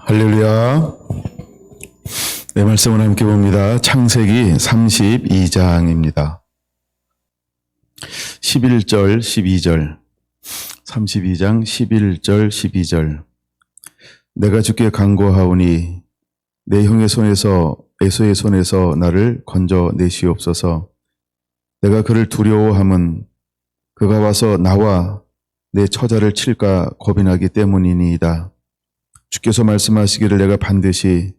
할렐루야. 내 말씀을 함께 봅니다. 창세기 32장입니다. 11절, 12절. 32장 11절, 12절. 내가 주께 간구하오니 내 형의 손에서 에서의 손에서 나를 건져 내시옵소서. 내가 그를 두려워함은 그가 와서 나와 내 처자를 칠까 겁이 나기 때문이니이다. 주께서 말씀하시기를 내가 반드시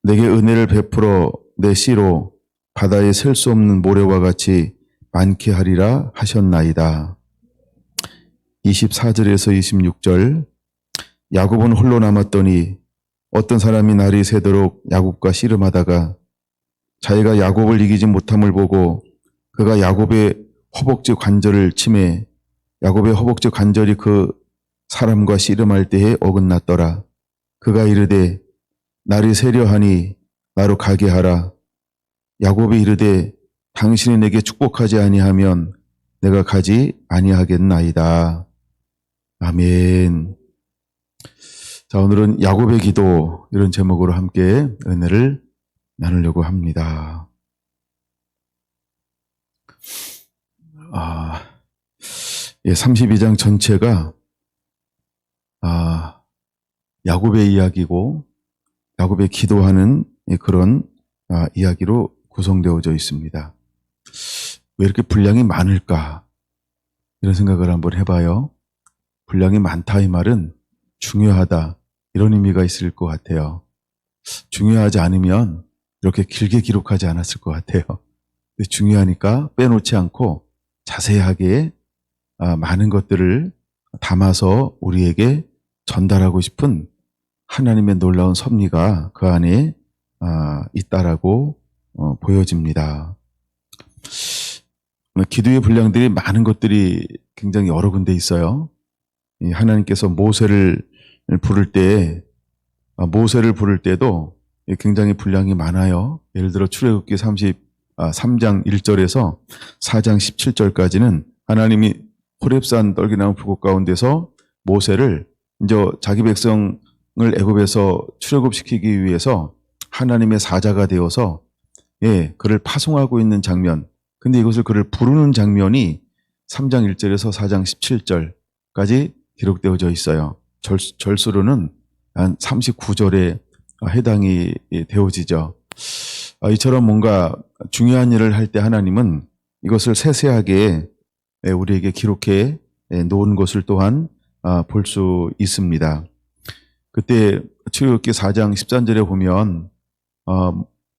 내게 은혜를 베풀어 내 씨로 바다에 셀 수 없는 모래와 같이 많게 하리라 하셨나이다. 24절에서 26절. 야곱은 홀로 남았더니 어떤 사람이 날이 새도록 야곱과 씨름하다가 자기가 야곱을 이기지 못함을 보고 그가 야곱의 허벅지 관절을 치매 야곱의 허벅지 관절이 그 사람과 씨름할 때에 어긋났더라. 그가 이르되 날이 새려하니 나로 가게 하라. 야곱이 이르되 당신이 내게 축복하지 아니하면 내가 가지 아니하겠나이다. 아멘. 자, 오늘은 야곱의 기도 이런 제목으로 함께 은혜를 나누려고 합니다. 예, 32장 전체가 야곱의 이야기고 야곱의 기도하는 그런 이야기로 구성되어져 있습니다. 왜 이렇게 분량이 많을까? 이런 생각을 한번 해봐요. 분량이 많다 이 말은 중요하다 이런 의미가 있을 것 같아요. 중요하지 않으면 이렇게 길게 기록하지 않았을 것 같아요. 근데 중요하니까 빼놓지 않고 자세하게 많은 것들을 담아서 우리에게 전달하고 싶은 하나님의 놀라운 섭리가 그 안에 있다라고 보여집니다. 기도의 분량들이 많은 것들이 굉장히 여러 군데 있어요. 하나님께서 모세를 부를 때도 굉장히 분량이 많아요. 예를 들어 출애굽기 33장 1절에서 4장 17절까지는 하나님이 호렙산 떨기나무 불꽃 가운데서 모세를 이제 자기 백성을 애굽에서 출애굽시키기 위해서 하나님의 사자가 되어서 그를 파송하고 있는 장면. 근데 이것을 그를 부르는 장면이 3장 1절에서 4장 17절까지 기록되어져 있어요. 절수로는 한 39절에 해당이 되어지죠. 이처럼 뭔가 중요한 일을 할 때 하나님은 이것을 세세하게 우리에게 기록해 놓은 것을 또한 볼 수 있습니다. 그때 출애굽기 4장 13절에 보면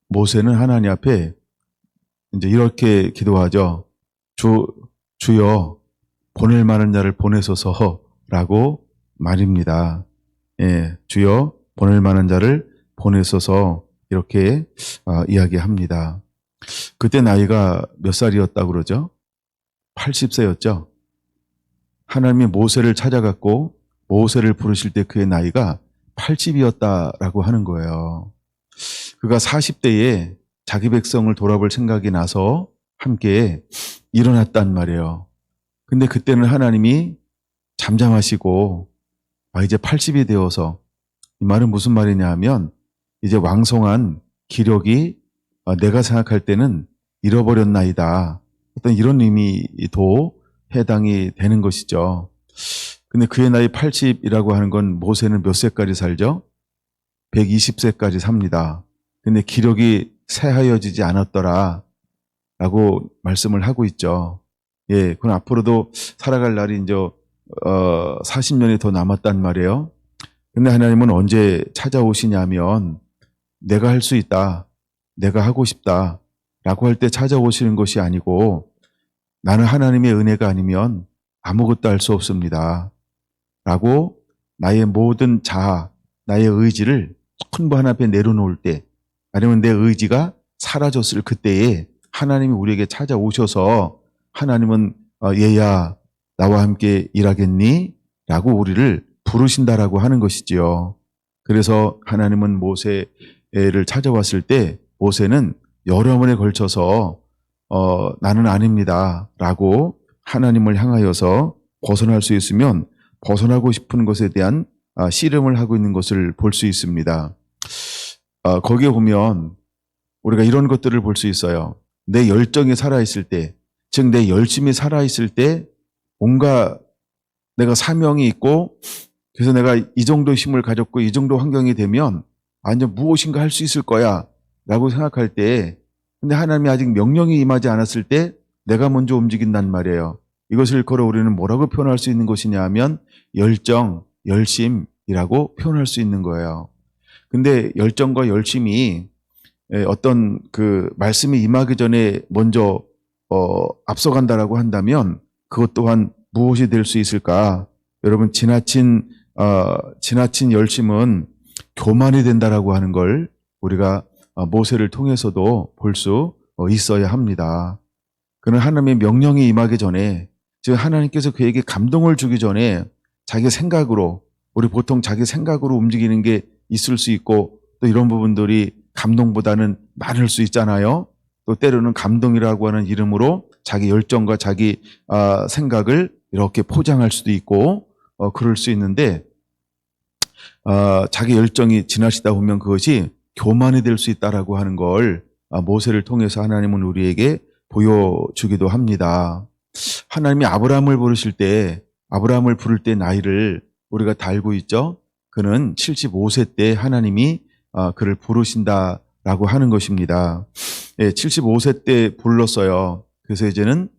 모세는 하나님 앞에 이제 이렇게 기도하죠. 주여 보낼 만한 자를 보내소서라고 말입니다. 주여 보낼 만한 자를 보내소서 이렇게 이야기합니다. 그때 나이가 몇 살이었다고 그러죠? 80세였죠. 하나님이 모세를 찾아갔고 모세를 부르실 때 그의 나이가 80이었다라고 하는 거예요. 그가 40대에 자기 백성을 돌아볼 생각이 나서 함께 일어났단 말이에요. 근데 그때는 하나님이 잠잠하시고 이제 80이 되어서 이 말은 무슨 말이냐 하면 이제 왕성한 기력이 내가 생각할 때는 잃어버렸나이다. 어떤 이런 의미도 해당이 되는 것이죠. 근데 그의 나이 80이라고 하는 건 모세는 몇 세까지 살죠? 120세까지 삽니다. 근데 기력이 새하여지지 않았더라 라고 말씀을 하고 있죠. 그건 앞으로도 살아갈 날이 이제 40년이 더 남았단 말이에요. 근데 하나님은 언제 찾아오시냐면 내가 할 수 있다, 내가 하고 싶다 라고 할 때 찾아오시는 것이 아니고 나는 하나님의 은혜가 아니면 아무것도 할 수 없습니다 라고 나의 모든 자아, 나의 의지를 전부 하나님 앞에 내려놓을 때 아니면 내 의지가 사라졌을 그때에 하나님이 우리에게 찾아오셔서 하나님은 얘야 나와 함께 일하겠니? 라고 우리를 부르신다라고 하는 것이지요. 그래서 하나님은 모세를 찾아왔을 때 모세는 여러 번에 걸쳐서 나는 아닙니다 라고 하나님을 향하여서 벗어날 수 있으면 벗어나고 싶은 것에 대한 씨름을 하고 있는 것을 볼 수 있습니다. 거기에 보면 우리가 이런 것들을 볼 수 있어요. 내 열정이 살아있을 때, 즉 내 열심이 살아있을 때 뭔가 내가 사명이 있고 그래서 내가 이 정도 힘을 가졌고 이 정도 환경이 되면 완전 무엇인가 할 수 있을 거야 라고 생각할 때, 근데 하나님이 아직 명령이 임하지 않았을 때 내가 먼저 움직인단 말이에요. 이것을 걸어 우리는 뭐라고 표현할 수 있는 것이냐 하면 열정, 열심이라고 표현할 수 있는 거예요. 근데 열정과 열심이 어떤 그 말씀이 임하기 전에 먼저 앞서간다라고 한다면 그것 또한 무엇이 될 수 있을까? 여러분, 지나친 열심은 교만이 된다라고 하는 걸 우리가 모세를 통해서도 볼 수 있어야 합니다. 그는 하나님의 명령이 임하기 전에, 즉 하나님께서 그에게 감동을 주기 전에 자기 생각으로, 우리 보통 자기 생각으로 움직이는 게 있을 수 있고 또 이런 부분들이 감동보다는 많을 수 있잖아요. 또 때로는 감동이라고 하는 이름으로 자기 열정과 자기 생각을 이렇게 포장할 수도 있고 그럴 수 있는데 자기 열정이 지나치다 보면 그것이 교만이 될 수 있다라고 하는 걸 모세를 통해서 하나님은 우리에게 보여주기도 합니다. 하나님이 아브라함을 부를 때 나이를 우리가 다 알고 있죠. 그는 75세 때 하나님이 그를 부르신다라고 하는 것입니다. 75세 때 불렀어요. 그래서 이제는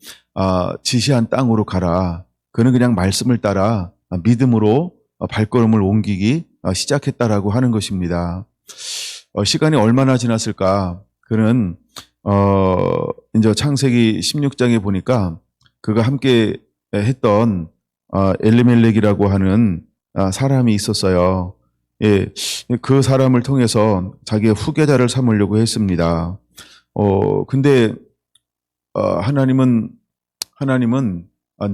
지시한 땅으로 가라. 그는 그냥 말씀을 따라 믿음으로 발걸음을 옮기기 시작했다라고 하는 것입니다. 시간이 얼마나 지났을까? 그는 이제 창세기 16장에 보니까 그가 함께 했던 엘리멜렉이라고 하는 사람이 있었어요. 예, 그 사람을 통해서 자기의 후계자를 삼으려고 했습니다. 근데 하나님은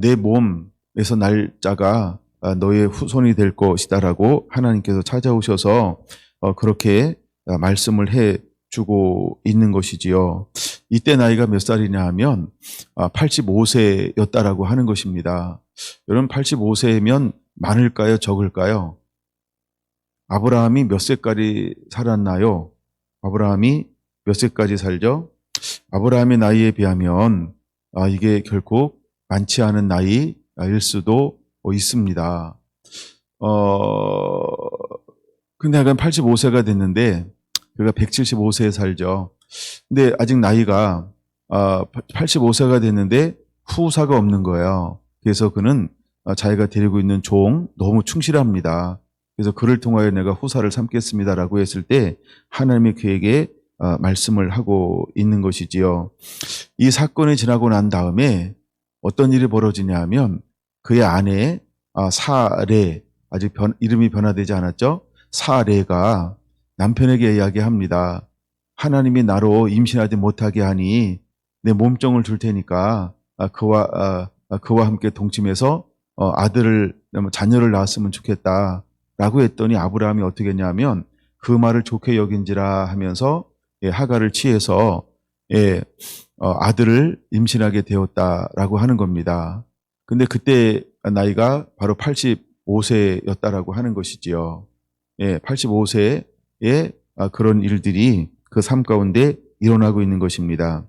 내 몸에서 날 자가 너의 후손이 될 것이다라고 하나님께서 찾아오셔서 그렇게 말씀을 해 주고 있는 것이지요. 이때 나이가 몇 살이냐 하면 85세였다라고 하는 것입니다. 여러분, 85세면 많을까요? 적을까요? 아브라함이 몇 세까지 살았나요? 아브라함이 몇 세까지 살죠? 아브라함의 나이에 비하면 이게 결국 많지 않은 나이일 수도 있습니다. 근데 약간 85세가 됐는데 그가 175세에 살죠. 근데 아직 나이가 85세가 됐는데 후사가 없는 거예요. 그래서 그는 자기가 데리고 있는 종 너무 충실합니다. 그래서 그를 통하여 내가 후사를 삼겠습니다라고 했을 때 하나님이 그에게 말씀을 하고 있는 것이지요. 이 사건이 지나고 난 다음에 어떤 일이 벌어지냐 하면 그의 아내 사레, 아직 이름이 변화되지 않았죠? 사레가 남편에게 이야기합니다. 하나님이 나로 임신하지 못하게 하니 내 몸종을 줄 테니까 그와 함께 동침해서 자녀를 낳았으면 좋겠다 라고 했더니 아브라함이 어떻게 했냐면 그 말을 좋게 여긴지라 하면서 하가를 취해서 아들을 임신하게 되었다라고 하는 겁니다. 근데 그때 나이가 바로 85세였다라고 하는 것이지요. 85세에 그런 일들이 그 삶 가운데 일어나고 있는 것입니다.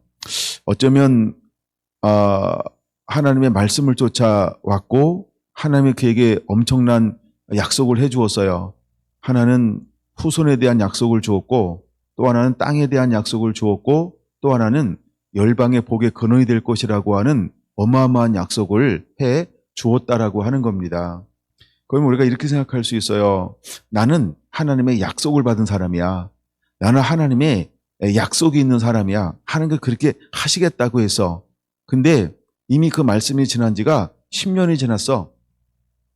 어쩌면 하나님의 말씀을 쫓아왔고 하나님이 그에게 엄청난 약속을 해주었어요. 하나는 후손에 대한 약속을 주었고 또 하나는 땅에 대한 약속을 주었고 또 하나는 열방의 복의 근원이 될 것이라고 하는 어마어마한 약속을 해 주었다라고 하는 겁니다. 그럼 우리가 이렇게 생각할 수 있어요. 나는 하나님의 약속을 받은 사람이야. 나는 하나님의 약속이 있는 사람이야. 하나님께 그렇게 하시겠다고 해서. 근데 이미 그 말씀이 지난 지가 10년이 지났어.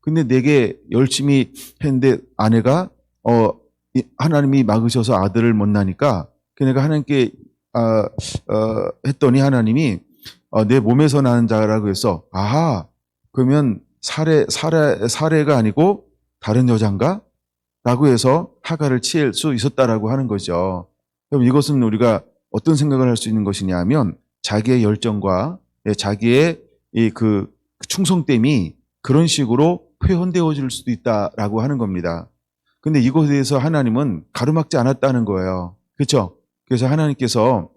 근데 내게 열심히 했는데 아내가 하나님이 막으셔서 아들을 못 낳으니까 내가 하나님께 했더니 하나님이 내 몸에서 나는 자라고 해서 그러면 사례가 아니고 다른 여잔가? 라고 해서 하가를 취할 수 있었다라고 하는 거죠. 그럼 이것은 우리가 어떤 생각을 할 수 있는 것이냐 하면 자기의 열정과 자기의 그 충성됨이 그런 식으로 표현되어질 수도 있다라고 하는 겁니다. 근데 이것에 대해서 하나님은 가로막지 않았다는 거예요. 그렇죠? 그래서 하나님께서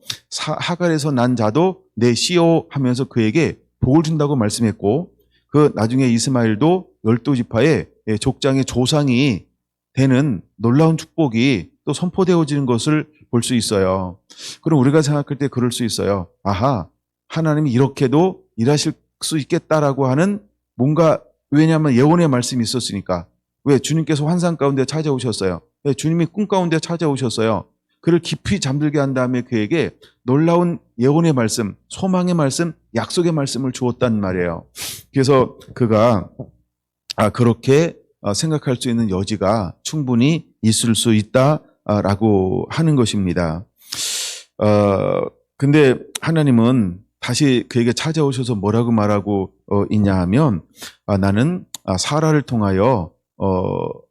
하갈에서 난 자도 내 씨요 하면서 그에게 복을 준다고 말씀했고, 그 나중에 이스마엘도 12지파의 족장의 조상이 되는 놀라운 축복이 또 선포되어지는 것을 볼 수 있어요. 그럼 우리가 생각할 때 그럴 수 있어요. 아하, 하나님이 이렇게도 일하실 수 있겠다라고 하는 뭔가, 왜냐하면 예언의 말씀이 있었으니까. 왜? 주님께서 환상 가운데 찾아오셨어요. 왜? 주님이 꿈 가운데 찾아오셨어요. 그를 깊이 잠들게 한 다음에 그에게 놀라운 예언의 말씀, 소망의 말씀, 약속의 말씀을 주었단 말이에요. 그래서 그가 그렇게 생각할 수 있는 여지가 충분히 있을 수 있다라고 하는 것입니다. 근데 하나님은 다시 그에게 찾아오셔서 뭐라고 말하고 있냐 하면, 나는 사라를 통하여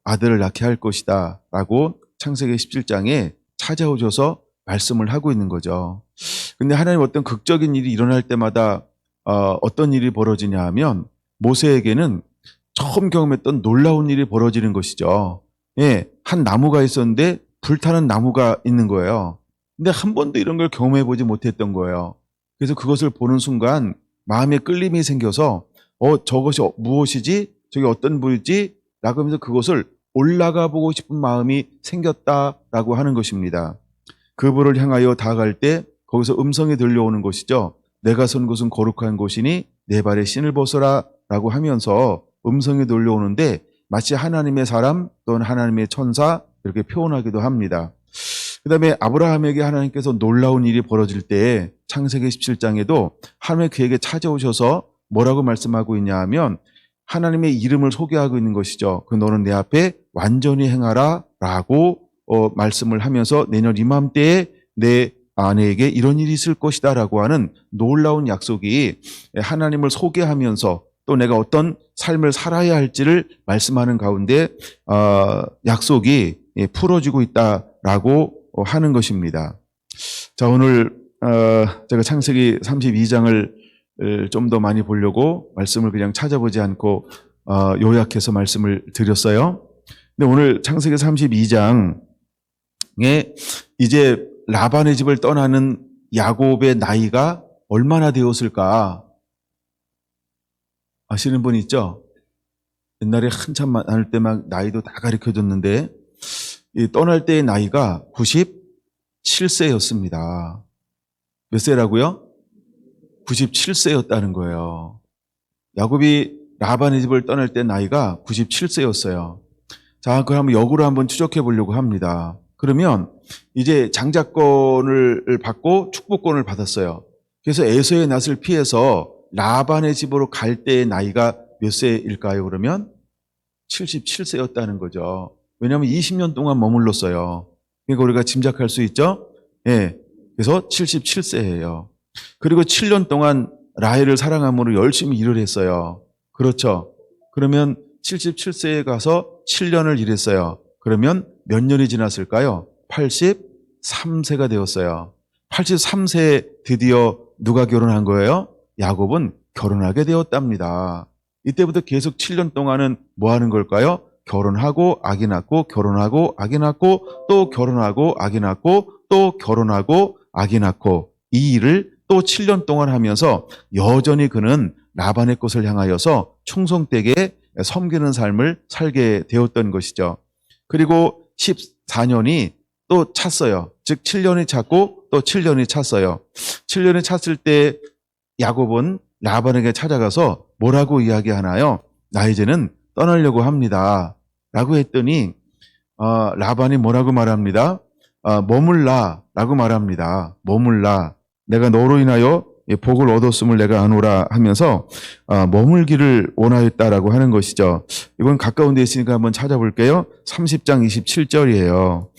아들을 낳게 할 것이다 라고 창세기 17장에 찾아오셔서 말씀을 하고 있는 거죠. 근데 하나님 어떤 극적인 일이 일어날 때마다 어떤 일이 벌어지냐 하면, 모세에게는 처음 경험했던 놀라운 일이 벌어지는 것이죠. 예, 한 나무가 있었는데 불타는 나무가 있는 거예요. 근데 한 번도 이런 걸 경험해 보지 못했던 거예요. 그래서 그것을 보는 순간 마음에 끌림이 생겨서 저것이 무엇이지? 저게 어떤 불이지? 라고 하면서 그것을 올라가 보고 싶은 마음이 생겼다라고 하는 것입니다. 그 불을 향하여 다가갈 때 거기서 음성이 들려오는 것이죠. 내가 선 곳은 거룩한 곳이니 내 발에 신을 벗어라 라고 하면서 음성이 들려오는데, 마치 하나님의 사람 또는 하나님의 천사 이렇게 표현하기도 합니다. 그 다음에 아브라함에게 하나님께서 놀라운 일이 벌어질 때 창세기 17장에도 하나님이 그에게 찾아오셔서 뭐라고 말씀하고 있냐 하면, 하나님의 이름을 소개하고 있는 것이죠. 그 너는 내 앞에 완전히 행하라 라고 말씀을 하면서 내년 이맘때에 내 아내에게 이런 일이 있을 것이다 라고 하는 놀라운 약속이 하나님을 소개하면서 또 내가 어떤 삶을 살아야 할지를 말씀하는 가운데 약속이 풀어지고 있다라고 하는 것입니다. 자, 오늘 제가 창세기 32장을 좀 더 많이 보려고 말씀을 그냥 찾아보지 않고 요약해서 말씀을 드렸어요. 근데 오늘 창세기 32장에 이제 라반의 집을 떠나는 야곱의 나이가 얼마나 되었을까 아시는 분 있죠? 옛날에 한참 많을 때 막 나이도 다 가르쳐줬는데, 떠날 때의 나이가 97세였습니다. 몇 세라고요? 97세였다는 거예요. 야곱이 라반의 집을 떠날 때 나이가 97세였어요. 자, 그걸 한번 역으로 한번 추적해 보려고 합니다. 그러면 이제 장자권을 받고 축복권을 받았어요. 그래서 에서의 낯을 피해서 라반의 집으로 갈 때의 나이가 몇 세일까요? 그러면 77세였다는 거죠. 왜냐하면 20년 동안 머물렀어요. 그러니까 우리가 짐작할 수 있죠? 예. 그래서 77세예요. 그리고 7년 동안 라헬을 사랑함으로 열심히 일을 했어요. 그렇죠? 그러면 77세에 가서 7년을 일했어요. 그러면 몇 년이 지났을까요? 83세가 되었어요. 83세에 드디어 누가 결혼한 거예요? 야곱은 결혼하게 되었답니다. 이때부터 계속 7년 동안은 뭐 하는 걸까요? 결혼하고 아기 낳고 결혼하고 아기 낳고 또 결혼하고 아기 낳고 또 결혼하고 아기 낳고, 이 일을 또 7년 동안 하면서 여전히 그는 라반의 것을 향하여서 충성되게 섬기는 삶을 살게 되었던 것이죠. 그리고 14년이 또 찼어요. 즉 7년이 찼고 또 7년이 찼어요. 7년이 찼을 때 야곱은 라반에게 찾아가서 뭐라고 이야기하나요? 나 이제는 떠나려고 합니다 라고 했더니 라반이 뭐라고 말합니다? 머물라 라고 말합니다. 머물라, 내가 너로 인하여 복을 얻었음을 내가 아노라 하면서 머물기를 원하였다라고 하는 것이죠. 이건 가까운 데 있으니까 한번 찾아볼게요. 30장 27절이에요.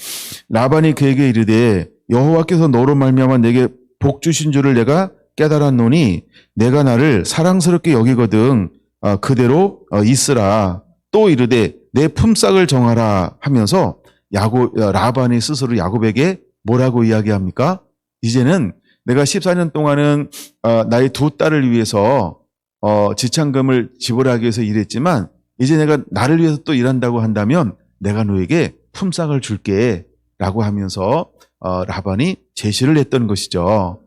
라반이 그에게 이르되 여호와께서 너로 말미암아 내게 복 주신 줄을 내가 깨달았노니 내가 나를 사랑스럽게 여기거든 그대로 있으라. 또 이르되 내 품삯을 정하라 하면서 라반이 스스로 야곱에게 뭐라고 이야기합니까? 이제는 내가 14년 동안은 나의 두 딸을 위해서 지참금을 지불하기 위해서 일했지만 이제 내가 나를 위해서 또 일한다고 한다면 내가 너에게 품삯을 줄게 라고 하면서 라반이 제시를 했던 것이죠.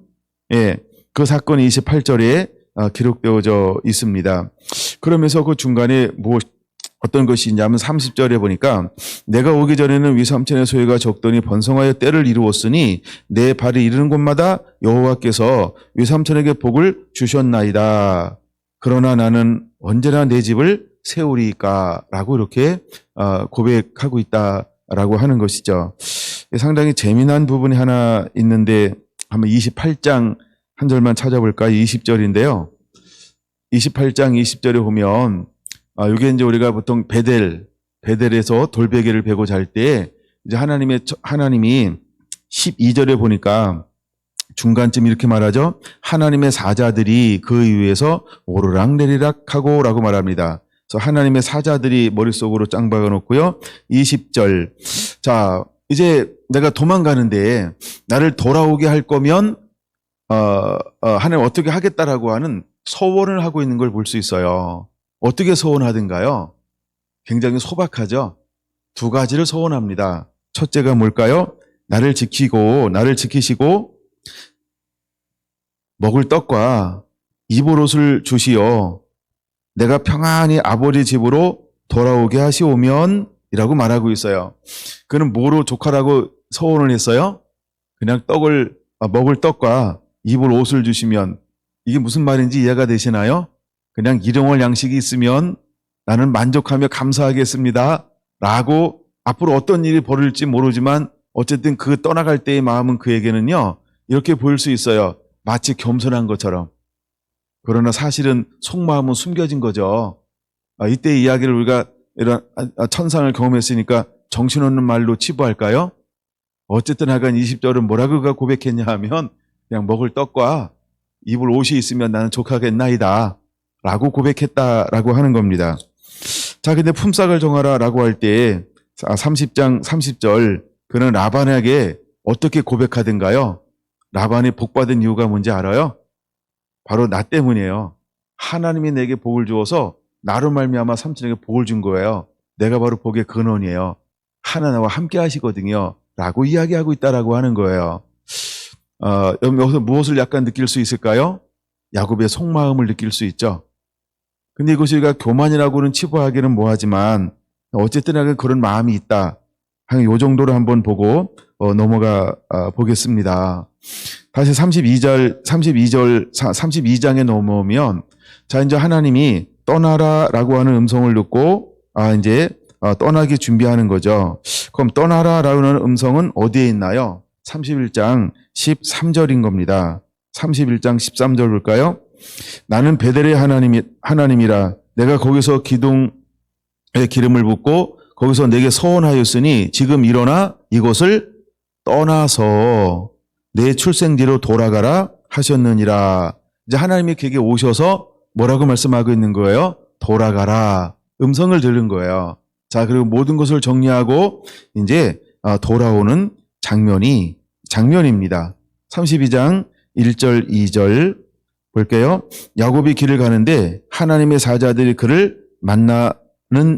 예, 그 사건이 28절에 기록되어져 있습니다. 그러면서 그 중간에 어떤 것이 있냐면 30절에 보니까 내가 오기 전에는 위삼천의 소유가 적더니 번성하여 때를 이루었으니 내 발이 이르는 곳마다 여호와께서 위삼천에게 복을 주셨나이다. 그러나 나는 언제나 내 집을 세우리까 라고 이렇게 고백하고 있다라고 하는 것이죠. 상당히 재미난 부분이 하나 있는데 한번 28장 한 절만 찾아볼까요? 20절인데요. 28장 20절에 보면 이게 이제 우리가 보통 베델에서 돌베개를 베고 잘 때 이제 하나님이 12절에 보니까 중간쯤 이렇게 말하죠. 하나님의 사자들이 그 위에서 오르락내리락하고 라고 말합니다. 그래서 하나님의 사자들이 머릿속으로 짱 박아놓고요. 20절. 자, 이제 내가 도망가는데 나를 돌아오게 할 거면 하나님 어떻게 하겠다라고 하는 소원을 하고 있는 걸 볼 수 있어요. 어떻게 소원하든가요? 굉장히 소박하죠. 두 가지를 소원합니다. 첫째가 뭘까요? 나를 지키시고 먹을 떡과 입을 옷을 주시어 내가 평안히 아버지 집으로 돌아오게 하시오면 이라고 말하고 있어요. 그는 뭐로 조카라고 소원을 했어요? 그냥 먹을 떡과 입을 옷을 주시면 이게 무슨 말인지 이해가 되시나요? 그냥 일용할 양식이 있으면 나는 만족하며 감사하겠습니다. 라고 앞으로 어떤 일이 벌어질지 모르지만 어쨌든 그 떠나갈 때의 마음은 그에게는요. 이렇게 보일 수 있어요. 마치 겸손한 것처럼. 그러나 사실은 속마음은 숨겨진 거죠. 이때 이야기를 우리가 이런 천상을 경험했으니까 정신없는 말로 치부할까요? 어쨌든 하간 20절은 뭐라고 그가 고백했냐 하면 그냥 먹을 떡과 입을 옷이 있으면 나는 족하겠나이다 라고 고백했다라고 하는 겁니다. 자, 근데 품삯을 정하라 라고 할 때 30장 30절 그는 라반에게 어떻게 고백하든가요? 라반이 복받은 이유가 뭔지 알아요? 바로 나 때문이에요. 하나님이 내게 복을 주어서 나로 말미암아 삼촌에게 복을 준 거예요. 내가 바로 복의 근원이에요. 하나님과 함께 하시거든요. 라고 이야기하고 있다라고 하는 거예요. 여기서 무엇을 약간 느낄 수 있을까요? 야곱의 속마음을 느낄 수 있죠. 근데 이것이 우리가 교만이라고는 치부하기는 뭐하지만 어쨌든 그런 마음이 있다. 한 요 정도로 한번 보고 넘어가 보겠습니다. 다시 32장에 넘어오면 자 이제 하나님이 떠나라라고 하는 음성을 듣고 이제 떠나기 준비하는 거죠. 그럼 떠나라라고 하는 음성은 어디에 있나요? 31장 13절인 겁니다. 31장 13절 볼까요? 나는 베델의 하나님이라 내가 거기서 기둥에 기름을 붓고 거기서 내게 서원하였으니 지금 일어나 이곳을 떠나서 내 출생지로 돌아가라 하셨느니라. 이제 하나님이 그에게 오셔서 뭐라고 말씀하고 있는 거예요? 돌아가라. 음성을 들은 거예요. 자, 그리고 모든 것을 정리하고 이제 돌아오는 장면입니다. 32장 1절 2절 볼게요. 야곱이 길을 가는데 하나님의 사자들이 그를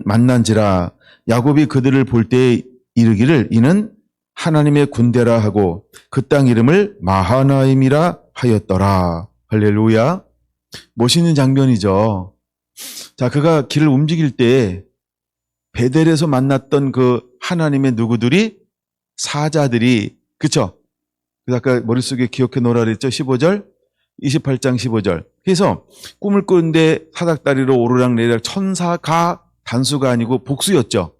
만난지라. 야곱이 그들을 볼 때에 이르기를 이는 하나님의 군대라 하고 그 땅 이름을 마하나임이라 하였더라. 할렐루야. 멋있는 장면이죠. 자, 그가 길을 움직일 때 베델에서 만났던 그 하나님의 누구들이 사자들이 그쵸? 그래서 아까 머릿속에 기억해 놓으라 그랬죠? 15절? 28장 15절. 그래서 꿈을 꾸는데 사닥다리로 오르락내리락 천사가 단수가 아니고 복수였죠.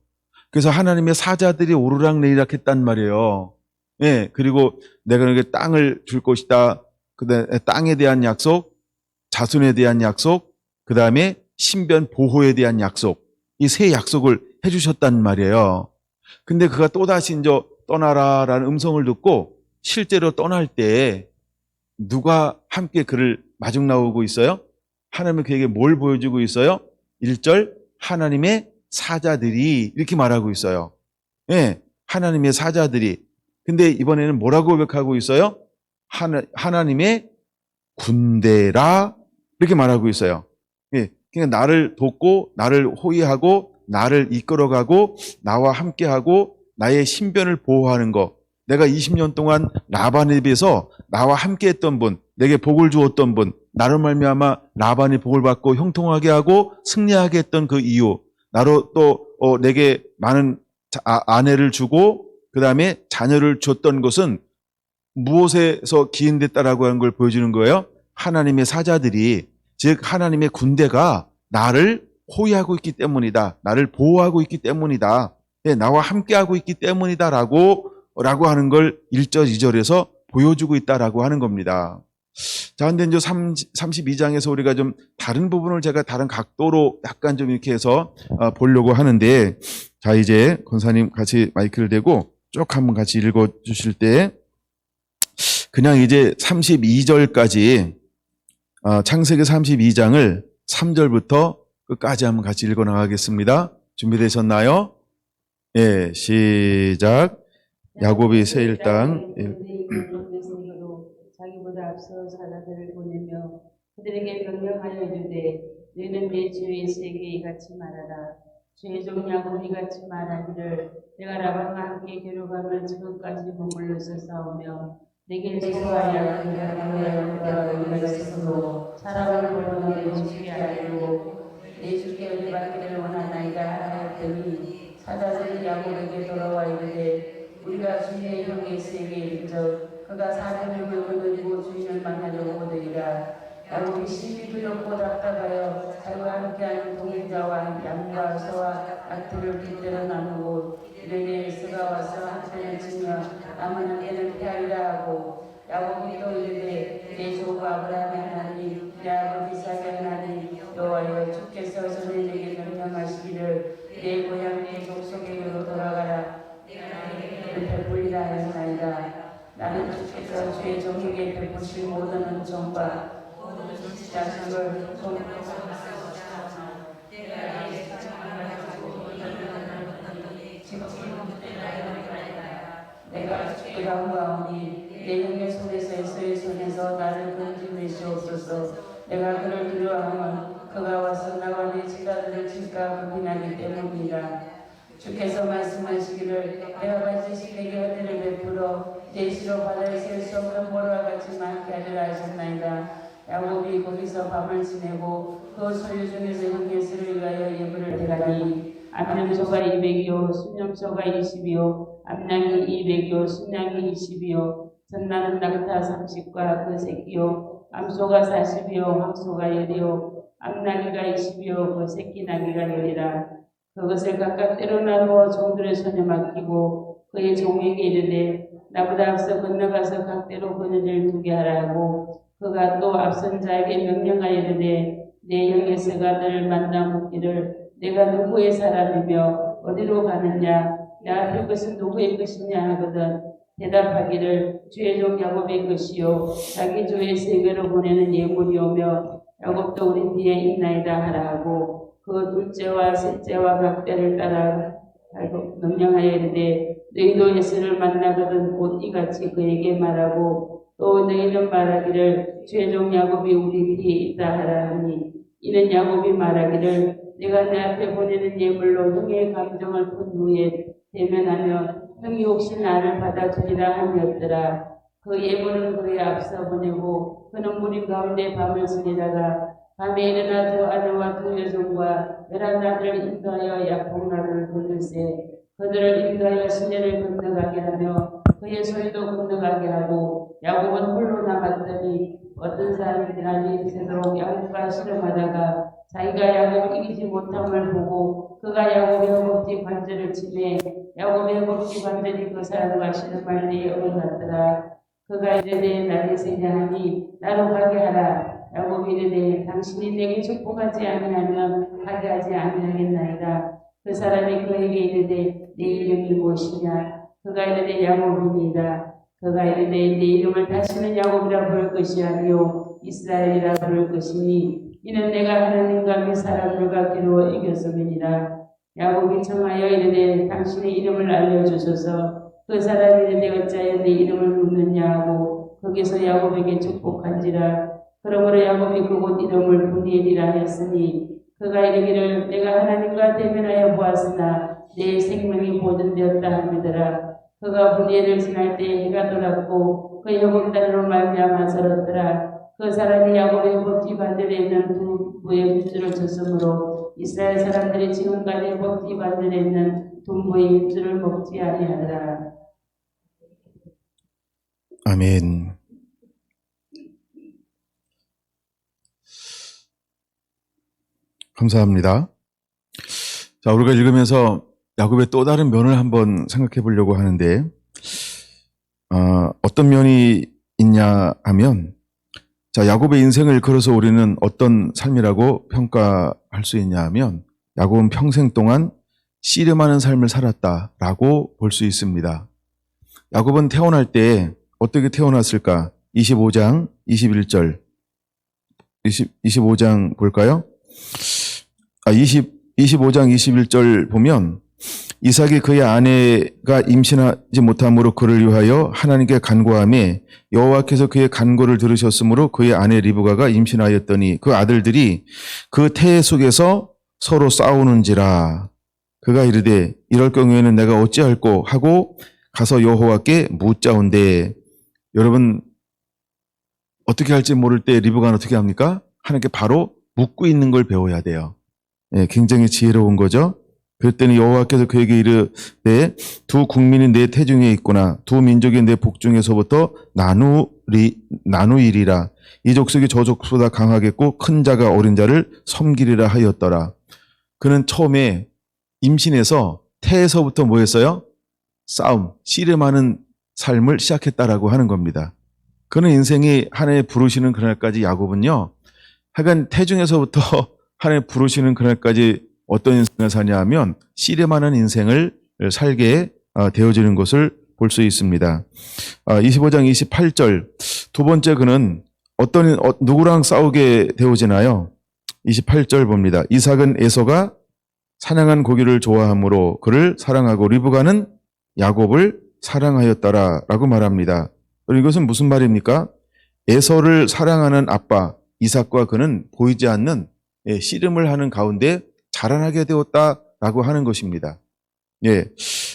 그래서 하나님의 사자들이 오르락내리락 했단 말이에요. 예, 그리고 내가 너에게 땅을 줄 것이다. 그다음에 땅에 대한 약속, 자손에 대한 약속, 그다음에 신변 보호에 대한 약속. 이 세 약속을 해주셨단 말이에요. 근데 그가 또다시 이제 떠나라라는 음성을 듣고 실제로 떠날 때 누가 함께 그를 마중 나오고 있어요? 하나님은 그에게 뭘 보여주고 있어요? 1절 하나님의 사자들이 이렇게 말하고 있어요. 예, 하나님의 사자들이. 근데 이번에는 뭐라고 고백하고 있어요? 하나님의 군대라 이렇게 말하고 있어요. 예, 그러니까 나를 돕고 나를 호위하고 나를 이끌어가고 나와 함께하고 나의 신변을 보호하는 것. 내가 20년 동안 라반에 비해서 나와 함께했던 분, 내게 복을 주었던 분, 나로 말미암아 라반이 복을 받고 형통하게 하고 승리하게 했던 그 이유, 나로 또 내게 많은 아내를 주고 그 다음에 자녀를 줬던 것은 무엇에서 기인됐다라고 하는 걸 보여주는 거예요. 하나님의 사자들이, 즉 하나님의 군대가 나를 호위하고 있기 때문이다. 나를 보호하고 있기 때문이다. 나와 함께하고 있기 때문이다라고 하는 걸 1절, 2절에서 보여주고 있다라고 하는 겁니다. 자, 근데 이제 32장에서 우리가 좀 다른 부분을 제가 다른 각도로 약간 좀 이렇게 해서 보려고 하는데, 자, 이제 권사님 같이 마이크를 대고 쭉 한번 같이 읽어 주실 때, 그냥 이제 32절까지, 창세기 32장을 3절부터 끝까지 한번 같이 읽어 나가겠습니다. 준비되셨나요? 예, 시작. 야곱이 세일 땅. 자기보다 앞서 사자들을 보내며 그들에게 명령하여 이르되 너희는 내 주의 세계에 이같이 말하라. 주의 종 야곱이 같이 말하기를 내가 라반과 함께 괴로움을 지금까지 머물러서 싸우며 내게 제소하여 그가 당하여 너희가 스스로 사람을 벌어 내 주께 알고 내 주께 은혜 받기를 원하나이다 하였더니 사자들이 야곱에게 돌아와 이르되 우리가 주의 형의 세계에 이르적 그가 사람을 거느리고 주인을 만나려고 오더이라. 야곱이 심히 두렵고 답답하여 자기와 함께하는 동행자와 양과 소와 낙들을 빗대로 나누고 이르되 에서가 와서 한편을 치며 남은 한편을 피하리라 하고 야곱이 또 이르되 내 조부 아브라함의 하나님 내 아버지 이삭의 하나님 여호와여 주께서 전에 내게 명령하시기를 내 고향 내 족속에게로 돌아가라 베풀리라 하였나이다. 나는 주께서 주의 종에게 베푸실 모든 은총과 자식을 내가 주께 간구하오니 내 형의 손에서 에서의 손에서 나를 건지내시옵소서. 내가 그를 두려워하면 그가 와서 나와 내 지가들을 칠까 고민하기 때문이다. 주께서 말씀하시기를 내가 반드시 내게 은혜를 베풀어 내 시로 바다에 셀 수 없는 모래와 같이 많게 하리라 하셨나이다. 야곱이 거기서 밤을 지내고 그 소유 중에서 형의 수를 위하여 예물을 드리니 암염소가 200이요 순염소가 20이요 암양이 200이요 순양이 20이요 전나는 낙타 30과 그 새끼요 암소가 40이요 황소가 10이요 암나귀가 20이요 그 새끼 나귀가 10이라. 그것을 각각 때로 나누어 종들의 손에 맡기고 그의 종에게 이르되 나보다 앞서 건너가서 각대로 그네를 두게 하라 하고 그가 또 앞선 자에게 명령하여 이르되 내 형의 서가들을 만나 묻기를 내가 누구의 사람이며 어디로 가느냐 내 앞에 것은 누구의 것이냐 하거든 대답하기를 주의 종 야곱의 것이요 자기 주의 세계로 보내는 예물이오며 야곱도 우리 뒤에 있나이다 하라 하고 그 둘째와 셋째와 각대를 따라 명령하여 이르되 너희도 예수를 만나거든 곧 이같이 그에게 말하고 또 너희는 말하기를 주의 종 야곱이 우리 뒤에 있다 하라 하니 이는 야곱이 말하기를 내가 내 앞에 보내는 예물로 형의 감정을 푼 후에 대면하며 형이 혹시 나를 받아주리라 함이었더라. 그 예물은 그의 앞서 보내고 그는 무리 가운데 밤을 지내다가 밤에 일어나 두 아내와 두 여종과 11아들을 인도하여 약봉나루를 건널세 그들을 인도하여 시내를 건너가게 하며 그의 소유도 건너가게 하고 야곱은 홀로 남았더니 어떤 사람이 지나니 새도록 야곱과 씨름하다가 자기가 야곱을 이기지 못함을 보고 그가 야곱의 허벅지 관절을 치매 야곱의 허벅지 관절이 그 사람과 씨름할 때에 어긋났더라. 그가 이르되 나를 세냐하니 나로 가게 하라. 야곱이 이르되 당신이 내게 축복하지 아니하면 가게 하지 아니하겠나이다. 그 사람이 그에게 이르되 내 이름이 무엇이냐. 그가 이르되 야곱이니이다. 그가 이르되 내 이름을 다시는 야곱이라 부를 것이 아니요 이스라엘이라 부를 것이니 이는 내가 하나님과 그 사람들과 괴로워 이겼음이니라. 야곱이 청하여 이르되 당신의 이름을 알려주소서. 그 사람이 이르되 어찌하여 내 이름을 묻느냐 하고 거기서 야곱에게 축복한지라. 그러므로 야곱이 그곳 이름을 브니엘이라 하였으니 그가 이르기를 내가 하나님과 대면하여 보았으나 내 생명이 보존되었다 하미더라. 그가 무리를 지날 때 해가 돌았고 그 여복단으로 말미암아 설었더라. 그 사람이 야곱의 법지 반들에 있는 두 부의 휘줄을 쳤으므로 이스라엘 사람들이 지금까지 법지 반들에 있는 두 부의 휘줄을 먹지 아니하더라. 아멘. 감사합니다. 자, 우리가 읽으면서 야곱의 또 다른 면을 한번 생각해 보려고 하는데, 어떤 면이 있냐 하면, 자, 야곱의 인생을 걸어서 우리는 어떤 삶이라고 평가할 수 있냐 하면, 야곱은 평생 동안 씨름하는 삶을 살았다라고 볼 수 있습니다. 야곱은 태어날 때 어떻게 태어났을까? 25장 21절. 25장 볼까요? 25장 21절 보면 이삭이 그의 아내가 임신하지 못함으로 그를 위하여 하나님께 간구하며 여호와께서 그의 간구를 들으셨으므로 그의 아내 리브가가 임신하였더니 그 아들들이 그 태 속에서 서로 싸우는지라. 그가 이르되 이럴 경우에는 내가 어찌할꼬 하고 가서 여호와께 묻자온대. 여러분 어떻게 할지 모를 때 리브가는 어떻게 합니까? 하나님께 바로 묻고 있는 걸 배워야 돼요. 예, 굉장히 지혜로운 거죠. 그랬더니 여호와께서 그에게 이르되 두 국민이 내 태중에 있구나. 두 민족이 내 복중에서부터 나누이리라. 이 족속이 저 족속보다 강하겠고 큰 자가 어린 자를 섬기리라 하였더라. 그는 처음에 임신해서 태에서부터 뭐 했어요? 싸움, 씨름하는 삶을 시작했다라고 하는 겁니다. 그는 인생이 하나님 부르시는 그날까지 야곱은요. 하여간 태중에서부터 하나님 부르시는 그날까지 어떤 인생을 사냐 하면 씨름하는 인생을 살게 되어지는 것을 볼 수 있습니다. 25장 28절 두 번째 그는 누구랑 싸우게 되어지나요? 28절 봅니다. 이삭은 에서가 사냥한 고기를 좋아하므로 그를 사랑하고 리브가는 야곱을 사랑하였더라라고 말합니다. 이것은 무슨 말입니까? 에서를 사랑하는 아빠 이삭과 그는 보이지 않는 씨름을 하는 가운데 자라나게 되었다라고 하는 것입니다. 예.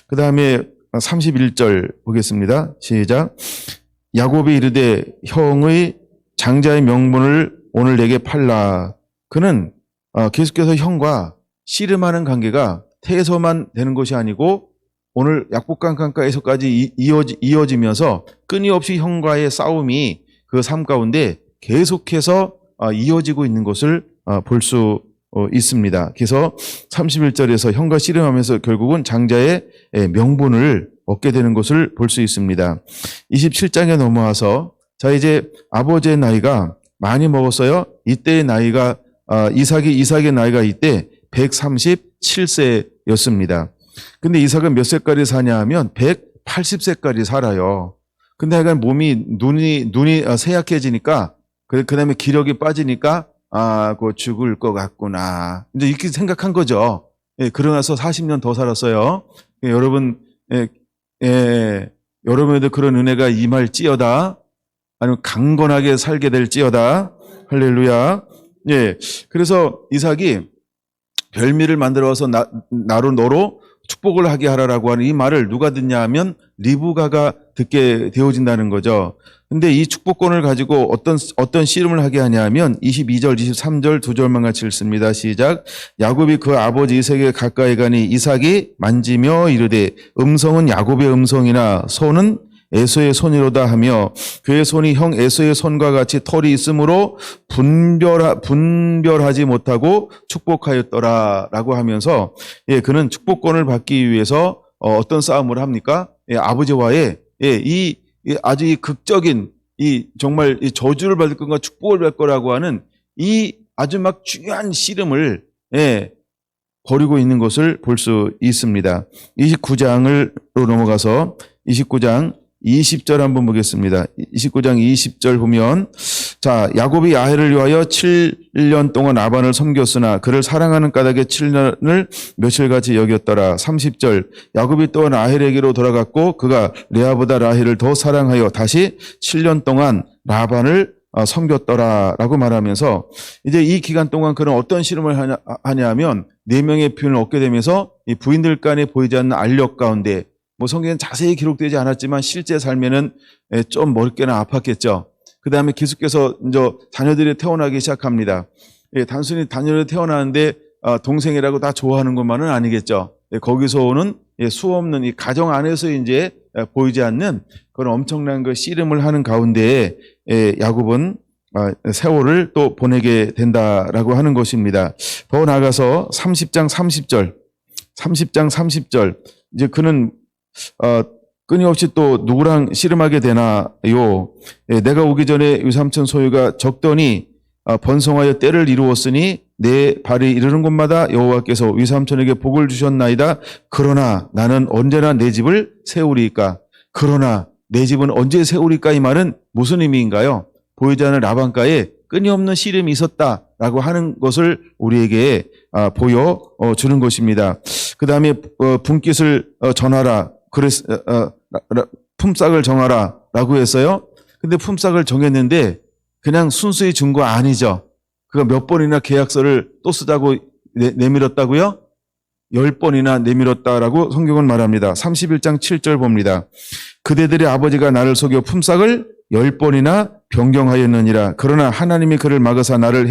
그 다음에 31절 보겠습니다. 시작. 야곱이 이르되 형의 장자의 명분을 오늘 내게 팔라. 그는 계속해서 형과 씨름하는 관계가 태에서만 되는 것이 아니고 오늘 약복강가에서까지 이어지면서 끊임없이 형과의 싸움이 그 삶 가운데 계속해서 이어지고 있는 것을 볼 수 있습니다. 그래서 31절에서 형과 씨름하면서 결국은 장자의 명분을 얻게 되는 것을 볼 수 있습니다. 27장에 넘어와서 자 이제 아버지의 나이가 많이 먹었어요. 이때의 나이가 이삭의 나이가 이때 137세였습니다. 근데 이삭은 몇 세까지 사냐 하면 180세까지 살아요. 근데 약간 눈이 쇠약해지니까 그 다음에 기력이 빠지니까 그 죽을 것 같구나. 이제 이렇게 생각한 거죠. 예, 그러나서 40년 더 살았어요. 예, 여러분, 여러분에도 그런 은혜가 임할지어다. 아니면 강건하게 살게 될지어다. 할렐루야. 예, 그래서 이삭이 별미를 만들어서 너로 축복을 하게 하라라고 하는 이 말을 누가 듣냐 하면 리브가가 듣게 되어진다는 거죠. 근데 이 축복권을 가지고 어떤 씨름을 하게 하냐 하면 22절, 23절 두 절만 같이 읽습니다. 시작. 야곱이 그 아버지 이삭에 가까이 가니 이삭이 만지며 이르되 음성은 야곱의 음성이나 손은 에서의 손이로다 하며 그의 손이 형 에서의 손과 같이 털이 있으므로 분별하지 못하고 축복하였더라라고 하면서 그는 축복권을 받기 위해서 어떤 싸움을 합니까? 아버지와의 아주 이 극적인 정말 이 저주를 받을 것과 축복을 받을 거라고 하는 이 아주 막 중요한 씨름을 벌이고 있는 것을 볼 수 있습니다. 29장으로 넘어가서 29장 20절 한번 보겠습니다. 29장 20절 보면 자 야곱이 야헬을 위하여 7년 동안 라반을 섬겼으나 그를 사랑하는 까닭에 7년을 며칠같이 여겼더라. 30절 야곱이 또 라헬에게로 돌아갔고 그가 레아보다 라헬을 더 사랑하여 다시 7년 동안 라반을 섬겼더라라고 말하면서 이제 이 기간 동안 그런 어떤 씨름을 하냐면 4명의 표현을 얻게 되면서 이 부인들 간에 보이지 않는 알력 가운데 뭐 성경엔 자세히 기록되지 않았지만 실제 삶에는 좀 멀게나 아팠겠죠. 그 다음에 계속해서 이제 자녀들이 태어나기 시작합니다. 단순히 자녀를 태어나는데 동생이라고 다 좋아하는 것만은 아니겠죠. 거기서 오는 수없는 이 가정 안에서 이제 보이지 않는 그런 엄청난 그 씨름을 하는 가운데에 야곱은 세월을 또 보내게 된다라고 하는 것입니다. 더 나아가서 30장 30절 이제 그는 끊임없이 또 누구랑 씨름하게 되나요? 내가 오기 전에 유삼촌 소유가 적더니 번성하여 때를 이루었으니 내 발이 이르는 곳마다 여호와께서 위삼촌에게 복을 주셨나이다. 그러나 나는 언제나 내 집을 세우리이까. 그러나 내 집은 언제 세우리까? 이 말은 무슨 의미인가요? 보이지 않는 라반가에 끊임없는 씨름이 있었다라고 하는 것을 우리에게 보여주는 것입니다. 그 다음에 분깃을 전하라. 품삯을 정하라 라고 했어요. 근데 품삯을 정했는데 그냥 순수히 준 거 아니죠. 그가 몇 번이나 계약서를 또 쓰자고 내밀었다고요? 10번이나 내밀었다라고 성경은 말합니다. 31장 7절 봅니다. 그대들의 아버지가 나를 속여 품삯을 10번이나 변경하였느니라. 그러나 하나님이 그를 막으사 나를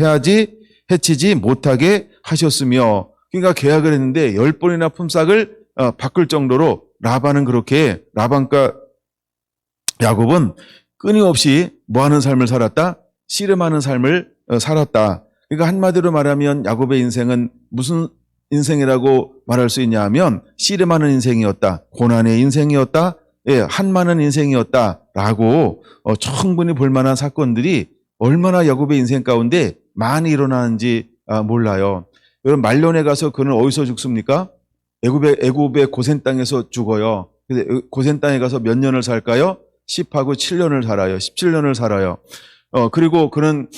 해치지 못하게 하셨으며, 그러니까 계약을 했는데 10번이나 품삯을 바꿀 정도로 라반과 야곱은 끊임없이 뭐하는 삶을 살았다? 씨름하는 삶을 살았다. 그러니까 한마디로 말하면 야곱의 인생은 무슨 인생이라고 말할 수 있냐 하면 씨름하는 인생이었다. 고난의 인생이었다. 한많은 인생이었다라고 충분히 볼 만한 사건들이 얼마나 야곱의 인생 가운데 많이 일어나는지 몰라요. 여러분, 말년에 가서 그는 어디서 죽습니까? 애굽의 고센 땅에서 죽어요. 근데 고센 땅에 가서 몇 년을 살까요? 10하고 7년을 살아요. 17년을 살아요. 그리고 그는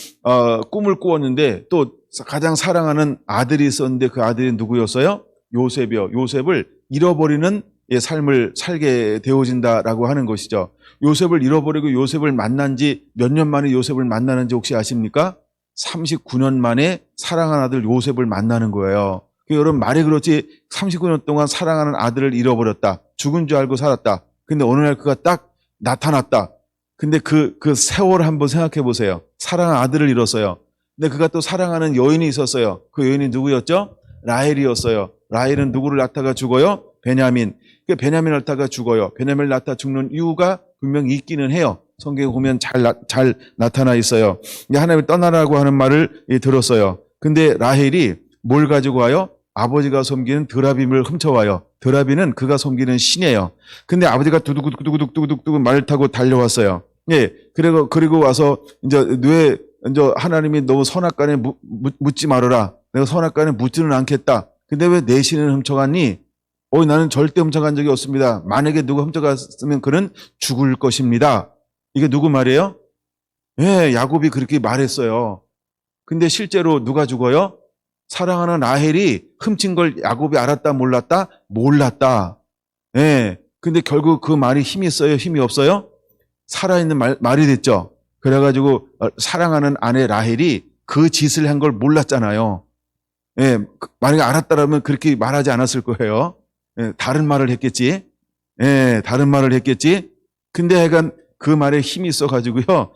꿈을 꾸었는데 또 가장 사랑하는 아들이 있었는데 그 아들이 누구였어요? 요셉이요. 요셉을 잃어버리는 삶을 살게 되어진다라고 하는 것이죠. 요셉을 잃어버리고 요셉을 만난 지 몇 년 만에 요셉을 만나는지 혹시 아십니까? 39년 만에 사랑하는 아들 요셉을 만나는 거예요. 여러분, 말이 그렇지 39년 동안 사랑하는 아들을 잃어버렸다. 죽은 줄 알고 살았다. 근데 어느 날 그가 딱 나타났다. 근데 그 세월을 한번 생각해 보세요. 사랑하는 아들을 잃었어요. 근데 그가 또 사랑하는 여인이 있었어요. 그 여인이 누구였죠? 라헬이었어요. 라헬은 누구를 낳다가 죽어요? 베냐민. 베냐민을 낳다가 죽어요. 베냐민을 낳다 죽는 이유가 분명히 있기는 해요. 성경에 보면 잘 나타나 있어요. 하나님이 떠나라고 하는 말을 들었어요. 근데 라헬이 뭘 가지고 와요? 아버지가 섬기는 드라빔을 훔쳐와요. 드라빔은 그가 섬기는 신이에요. 근데 아버지가 두두두두두두두두 말을 타고 달려왔어요. 그리고 와서 이제 하나님이 너무 선악간에 묻지 말아라. 내가 선악간에 묻지는 않겠다. 근데 왜 내 신을 훔쳐갔니? 나는 절대 훔쳐간 적이 없습니다. 만약에 누가 훔쳐갔으면 그는 죽을 것입니다. 이게 누구 말이에요? 야곱이 그렇게 말했어요. 근데 실제로 누가 죽어요? 사랑하는 라헬이 훔친 걸 야곱이 알았다, 몰랐다? 몰랐다. 근데 결국 그 말이 힘이 있어요? 힘이 없어요? 살아있는 말이 됐죠. 그래가지고 사랑하는 아내 라헬이 그 짓을 한 걸 몰랐잖아요. 만약에 알았다라면 그렇게 말하지 않았을 거예요. 다른 말을 했겠지. 다른 말을 했겠지. 근데 하여간 그 말에 힘이 있어가지고요.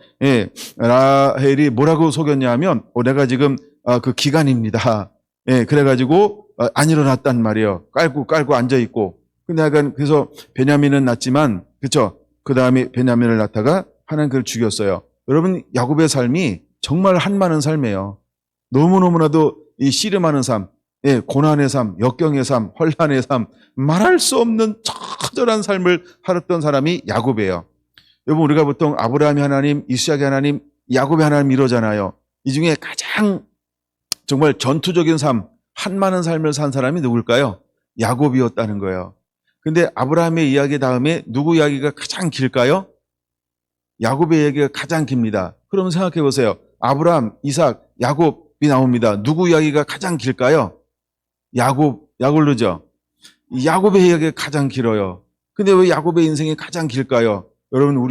라헬이 뭐라고 속였냐 하면, 내가 지금 그 기간입니다. 그래가지고 안 일어났단 말이에요. 깔고 앉아있고. 근데 하여간 그래서 베냐민은 낳지만, 그쵸? 그 다음에 베냐민을 낳다가 하나님 그를 죽였어요. 여러분, 야곱의 삶이 정말 한많은 삶이에요. 너무너무나도 이 씨름하는 삶, 고난의 삶, 역경의 삶, 환난의 삶, 말할 수 없는 처절한 삶을 살았던 사람이 야곱이에요. 여러분, 우리가 보통 아브라함의 하나님, 이스락의 하나님, 야곱의 하나님 이러잖아요. 이 중에 가장 정말 전투적인 삶, 한많은 삶을 산 사람이 누굴까요? 야곱이었다는 거예요. 근데 아브라함의 이야기 다음에 누구 이야기가 가장 길까요? 야곱의 이야기가 가장 깁니다. 그러면 생각해 보세요. 아브라함, 이삭, 야곱이 나옵니다. 누구 이야기가 가장 길까요? 야곱르죠. 야곱의 이야기가 가장 길어요. 근데 왜 야곱의 인생이 가장 길까요? 여러분,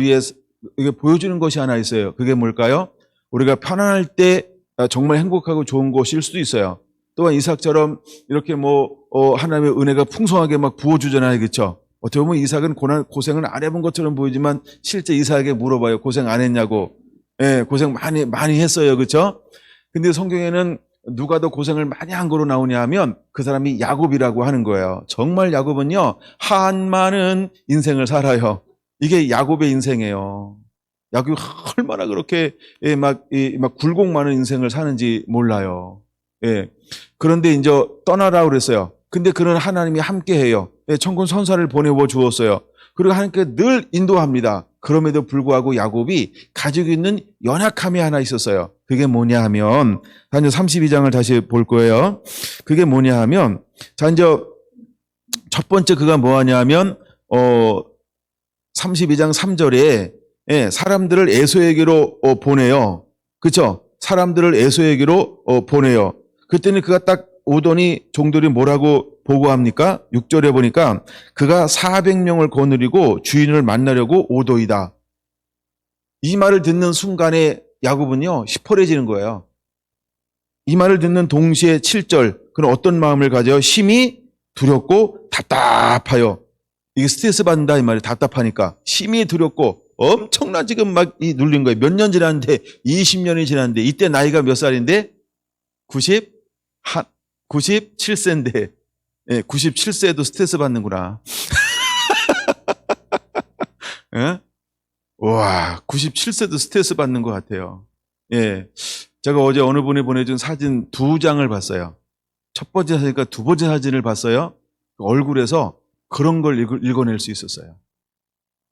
이게 보여주는 것이 하나 있어요. 그게 뭘까요? 우리가 편안할 때 정말 행복하고 좋은 곳일 수도 있어요. 또한 이삭처럼 이렇게 하나님의 은혜가 풍성하게 막 부어주잖아요. 그렇죠? 어떻게 보면 이삭은 고생을 안 해본 것처럼 보이지만 실제 이삭에게 물어봐요. 고생 안 했냐고. 예, 고생 많이 했어요. 그렇죠? 근데 성경에는 누가 더 고생을 많이 한 거로 나오냐 하면 그 사람이 야곱이라고 하는 거예요. 정말 야곱은요, 한많은 인생을 살아요. 이게 야곱의 인생이에요. 야곱이 얼마나 그렇게 막 굴곡 많은 인생을 사는지 몰라요. 예. 그런데 이제 떠나라고 그랬어요. 근데 그는 하나님이 함께 해요. 예, 천군 선사를 보내워 주었어요. 그리고 하나님께 늘 인도합니다. 그럼에도 불구하고 야곱이 가지고 있는 연약함이 하나 있었어요. 그게 뭐냐 하면, 자, 이제 32장을 다시 볼 거예요. 그게 뭐냐 하면, 자, 이제 첫 번째 그가 뭐 하냐 하면, 32장 3절에 사람들을 에서에게로 보내요. 그렇죠? 사람들을 에서에게로 보내요. 그때는 그가 딱 오더니 종들이 뭐라고 보고합니까? 6절에 보니까 그가 400명을 거느리고 주인을 만나려고 오더이다. 이 말을 듣는 순간에 야곱은요, 시퍼래지는 거예요. 이 말을 듣는 동시에 7절, 그는 어떤 마음을 가져요? 심히 두렵고 답답하여. 이게 스트레스 받는다 이 말이에요. 답답하니까. 심히 두렵고 엄청나 지금 막 눌린 거예요. 몇 년 지났는데 20년이 지났는데 이때 나이가 몇 살인데? 97세인데 97세에도 스트레스 받는구나. 예? 와, 97세도 스트레스 받는 것 같아요. 예. 제가 어제 어느 분이 보내준 사진 2장을 봤어요. 첫 번째 사진과 두 번째 사진을 봤어요. 그 얼굴에서 그런 걸 읽어낼 수 있었어요.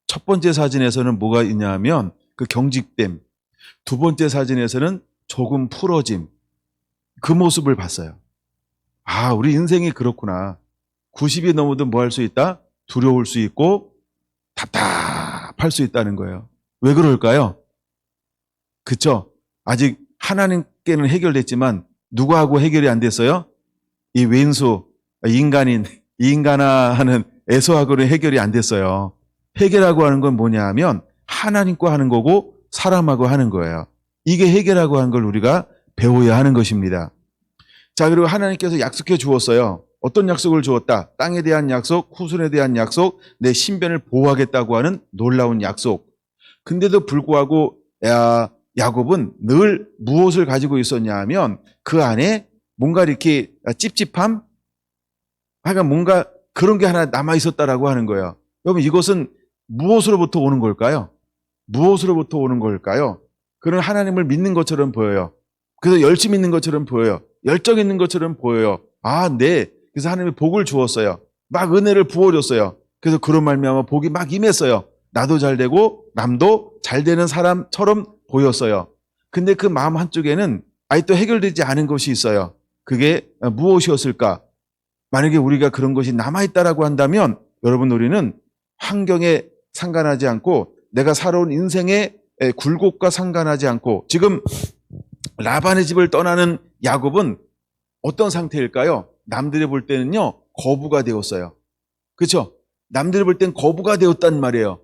첫 번째 사진에서는 뭐가 있냐 하면 그 경직됨. 두 번째 사진에서는 조금 풀어짐. 그 모습을 봤어요. 아, 우리 인생이 그렇구나. 90이 넘어도 뭐 할 수 있다? 두려울 수 있고 답답할 수 있다는 거예요. 왜 그럴까요? 그쵸? 아직 하나님께는 해결됐지만 누구하고 해결이 안 됐어요? 이 왼수, 인간화하는 에서하고는 해결이 안 됐어요. 해결하고 하는 건 뭐냐 하면 하나님과 하는 거고 사람하고 하는 거예요. 이게 해결하고 하는 걸 우리가 배워야 하는 것입니다. 자, 그리고 하나님께서 약속해 주었어요. 어떤 약속을 주었다? 땅에 대한 약속, 후손에 대한 약속, 내 신변을 보호하겠다고 하는 놀라운 약속. 근데도 불구하고 야곱은 늘 무엇을 가지고 있었냐 하면 그 안에 뭔가 이렇게 찝찝함? 하여간 뭔가 그런 게 하나 남아 있었다라고 하는 거예요. 여러분, 이것은 무엇으로부터 오는 걸까요? 무엇으로부터 오는 걸까요? 그는 하나님을 믿는 것처럼 보여요. 그래서 열심히 있는 것처럼 보여요. 열정 있는 것처럼 보여요. 아, 네. 그래서 하나님이 복을 주었어요. 막 은혜를 부어줬어요. 그래서 그런 말미암아 복이 막 임했어요. 나도 잘 되고 남도 잘 되는 사람처럼 보였어요. 근데 그 마음 한쪽에는 아직도 해결되지 않은 것이 있어요. 그게 무엇이었을까? 만약에 우리가 그런 것이 남아있다라고 한다면 여러분, 우리는 환경에 상관하지 않고 내가 살아온 인생의 굴곡과 상관하지 않고 지금 라반의 집을 떠나는 야곱은 어떤 상태일까요? 남들이 볼 때는요, 거부가 되었어요. 그렇죠? 남들이 볼 땐 거부가 되었단 말이에요.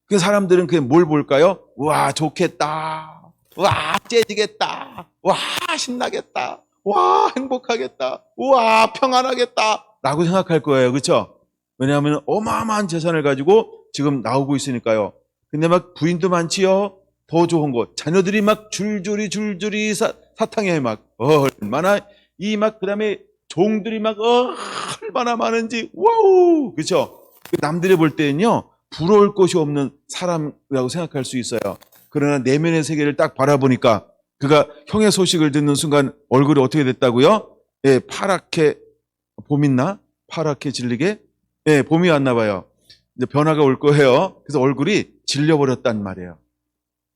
그 사람들은 그게 뭘 볼까요? 와, 좋겠다. 와, 째지겠다. 와, 신나겠다. 와, 행복하겠다. 와, 평안하겠다. 라고 생각할 거예요. 그렇죠? 왜냐하면 어마어마한 재산을 가지고 지금 나오고 있으니까요. 근데 막 부인도 많지요. 더 좋은 것. 자녀들이 막 줄줄이 사탕에 막 얼마나 그다음에 종들이 막 얼마나 많은지 와우. 그렇죠? 남들이 볼 때는요. 부러울 것이 없는 사람이라고 생각할 수 있어요. 그러나 내면의 세계를 딱 바라보니까 그가 형의 소식을 듣는 순간 얼굴이 어떻게 됐다고요? 예, 파랗게 봄 있나? 파랗게 질리게? 예, 봄이 왔나 봐요. 이제 변화가 올 거예요. 그래서 얼굴이 질려버렸단 말이에요.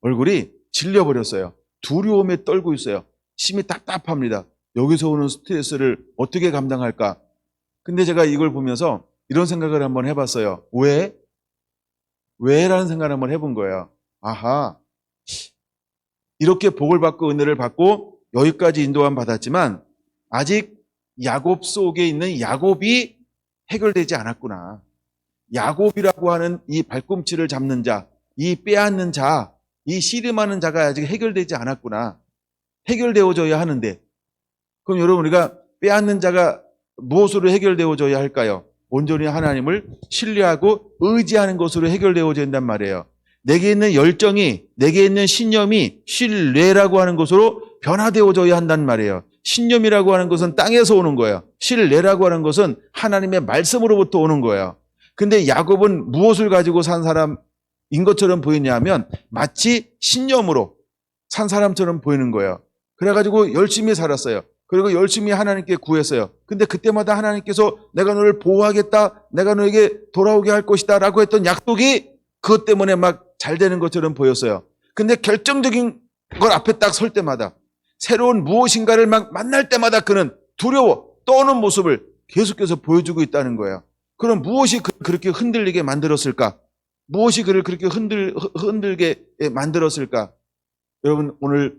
얼굴이 질려버렸어요. 두려움에 떨고 있어요. 심히 답답합니다. 여기서 오는 스트레스를 어떻게 감당할까? 근데 제가 이걸 보면서 이런 생각을 한번 해봤어요. 왜? 왜라는 생각을 한번 해본 거예요. 아하, 이렇게 복을 받고 은혜를 받고 여기까지 인도함 받았지만 아직 야곱 속에 있는 야곱이 해결되지 않았구나. 야곱이라고 하는 이 발꿈치를 잡는 자, 이 빼앗는 자, 이 씨름하는 자가 아직 해결되지 않았구나. 해결되어져야 하는데. 그럼 여러분, 우리가 빼앗는 자가 무엇으로 해결되어져야 할까요? 온전히 하나님을 신뢰하고 의지하는 것으로 해결되어져야 된단 말이에요. 내게 있는 열정이, 내게 있는 신념이 신뢰라고 하는 것으로 변화되어져야 한단 말이에요. 신념이라고 하는 것은 땅에서 오는 거예요. 신뢰라고 하는 것은 하나님의 말씀으로부터 오는 거예요. 근데 야곱은 무엇을 가지고 산 사람인 것처럼 보이냐면 마치 신념으로 산 사람처럼 보이는 거예요. 그래가지고 열심히 살았어요. 그리고 열심히 하나님께 구했어요. 근데 그때마다 하나님께서 내가 너를 보호하겠다, 내가 너에게 돌아오게 할 것이다 라고 했던 약속이 그것 때문에 막 잘 되는 것처럼 보였어요. 근데 결정적인 걸 앞에 딱 설 때마다, 새로운 무엇인가를 막 만날 때마다 그는 두려워 떠오는 모습을 계속해서 보여주고 있다는 거예요. 그럼 무엇이 그렇게 흔들리게 만들었을까? 무엇이 그를 그렇게 흔들게 만들었을까? 여러분, 오늘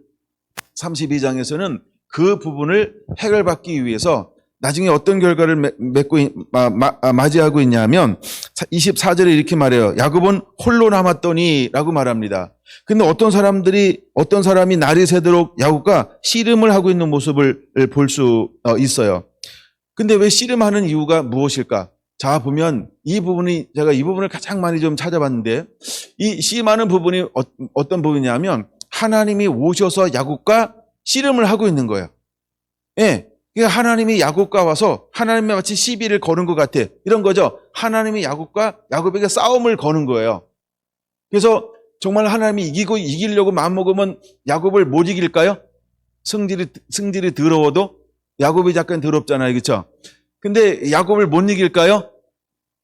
32장에서는 그 부분을 해결받기 위해서 나중에 어떤 결과를 맞이하고 있냐면 24절에 이렇게 말해요. 야곱은 홀로 남았더니 라고 말합니다. 근데 어떤 사람이 날이 새도록 야곱과 씨름을 하고 있는 모습을 볼 수 있어요. 근데 왜 씨름하는 이유가 무엇일까? 자, 보면 제가 이 부분을 가장 많이 좀 찾아봤는데, 이 씨름하는 부분이 어떤 부분이냐면 하나님이 오셔서 야곱과 씨름을 하고 있는 거예요. 예. 그러니까 하나님이 야곱과 와서 하나님의 마치 시비를 거는 것 같아. 이런 거죠. 하나님이 야곱에게 싸움을 거는 거예요. 그래서 정말 하나님이 이기려고 마음먹으면 야곱을 못 이길까요? 승질이 더러워도 야곱이 약간 더럽잖아요. 그렇죠? 근데 야곱을 못 이길까요?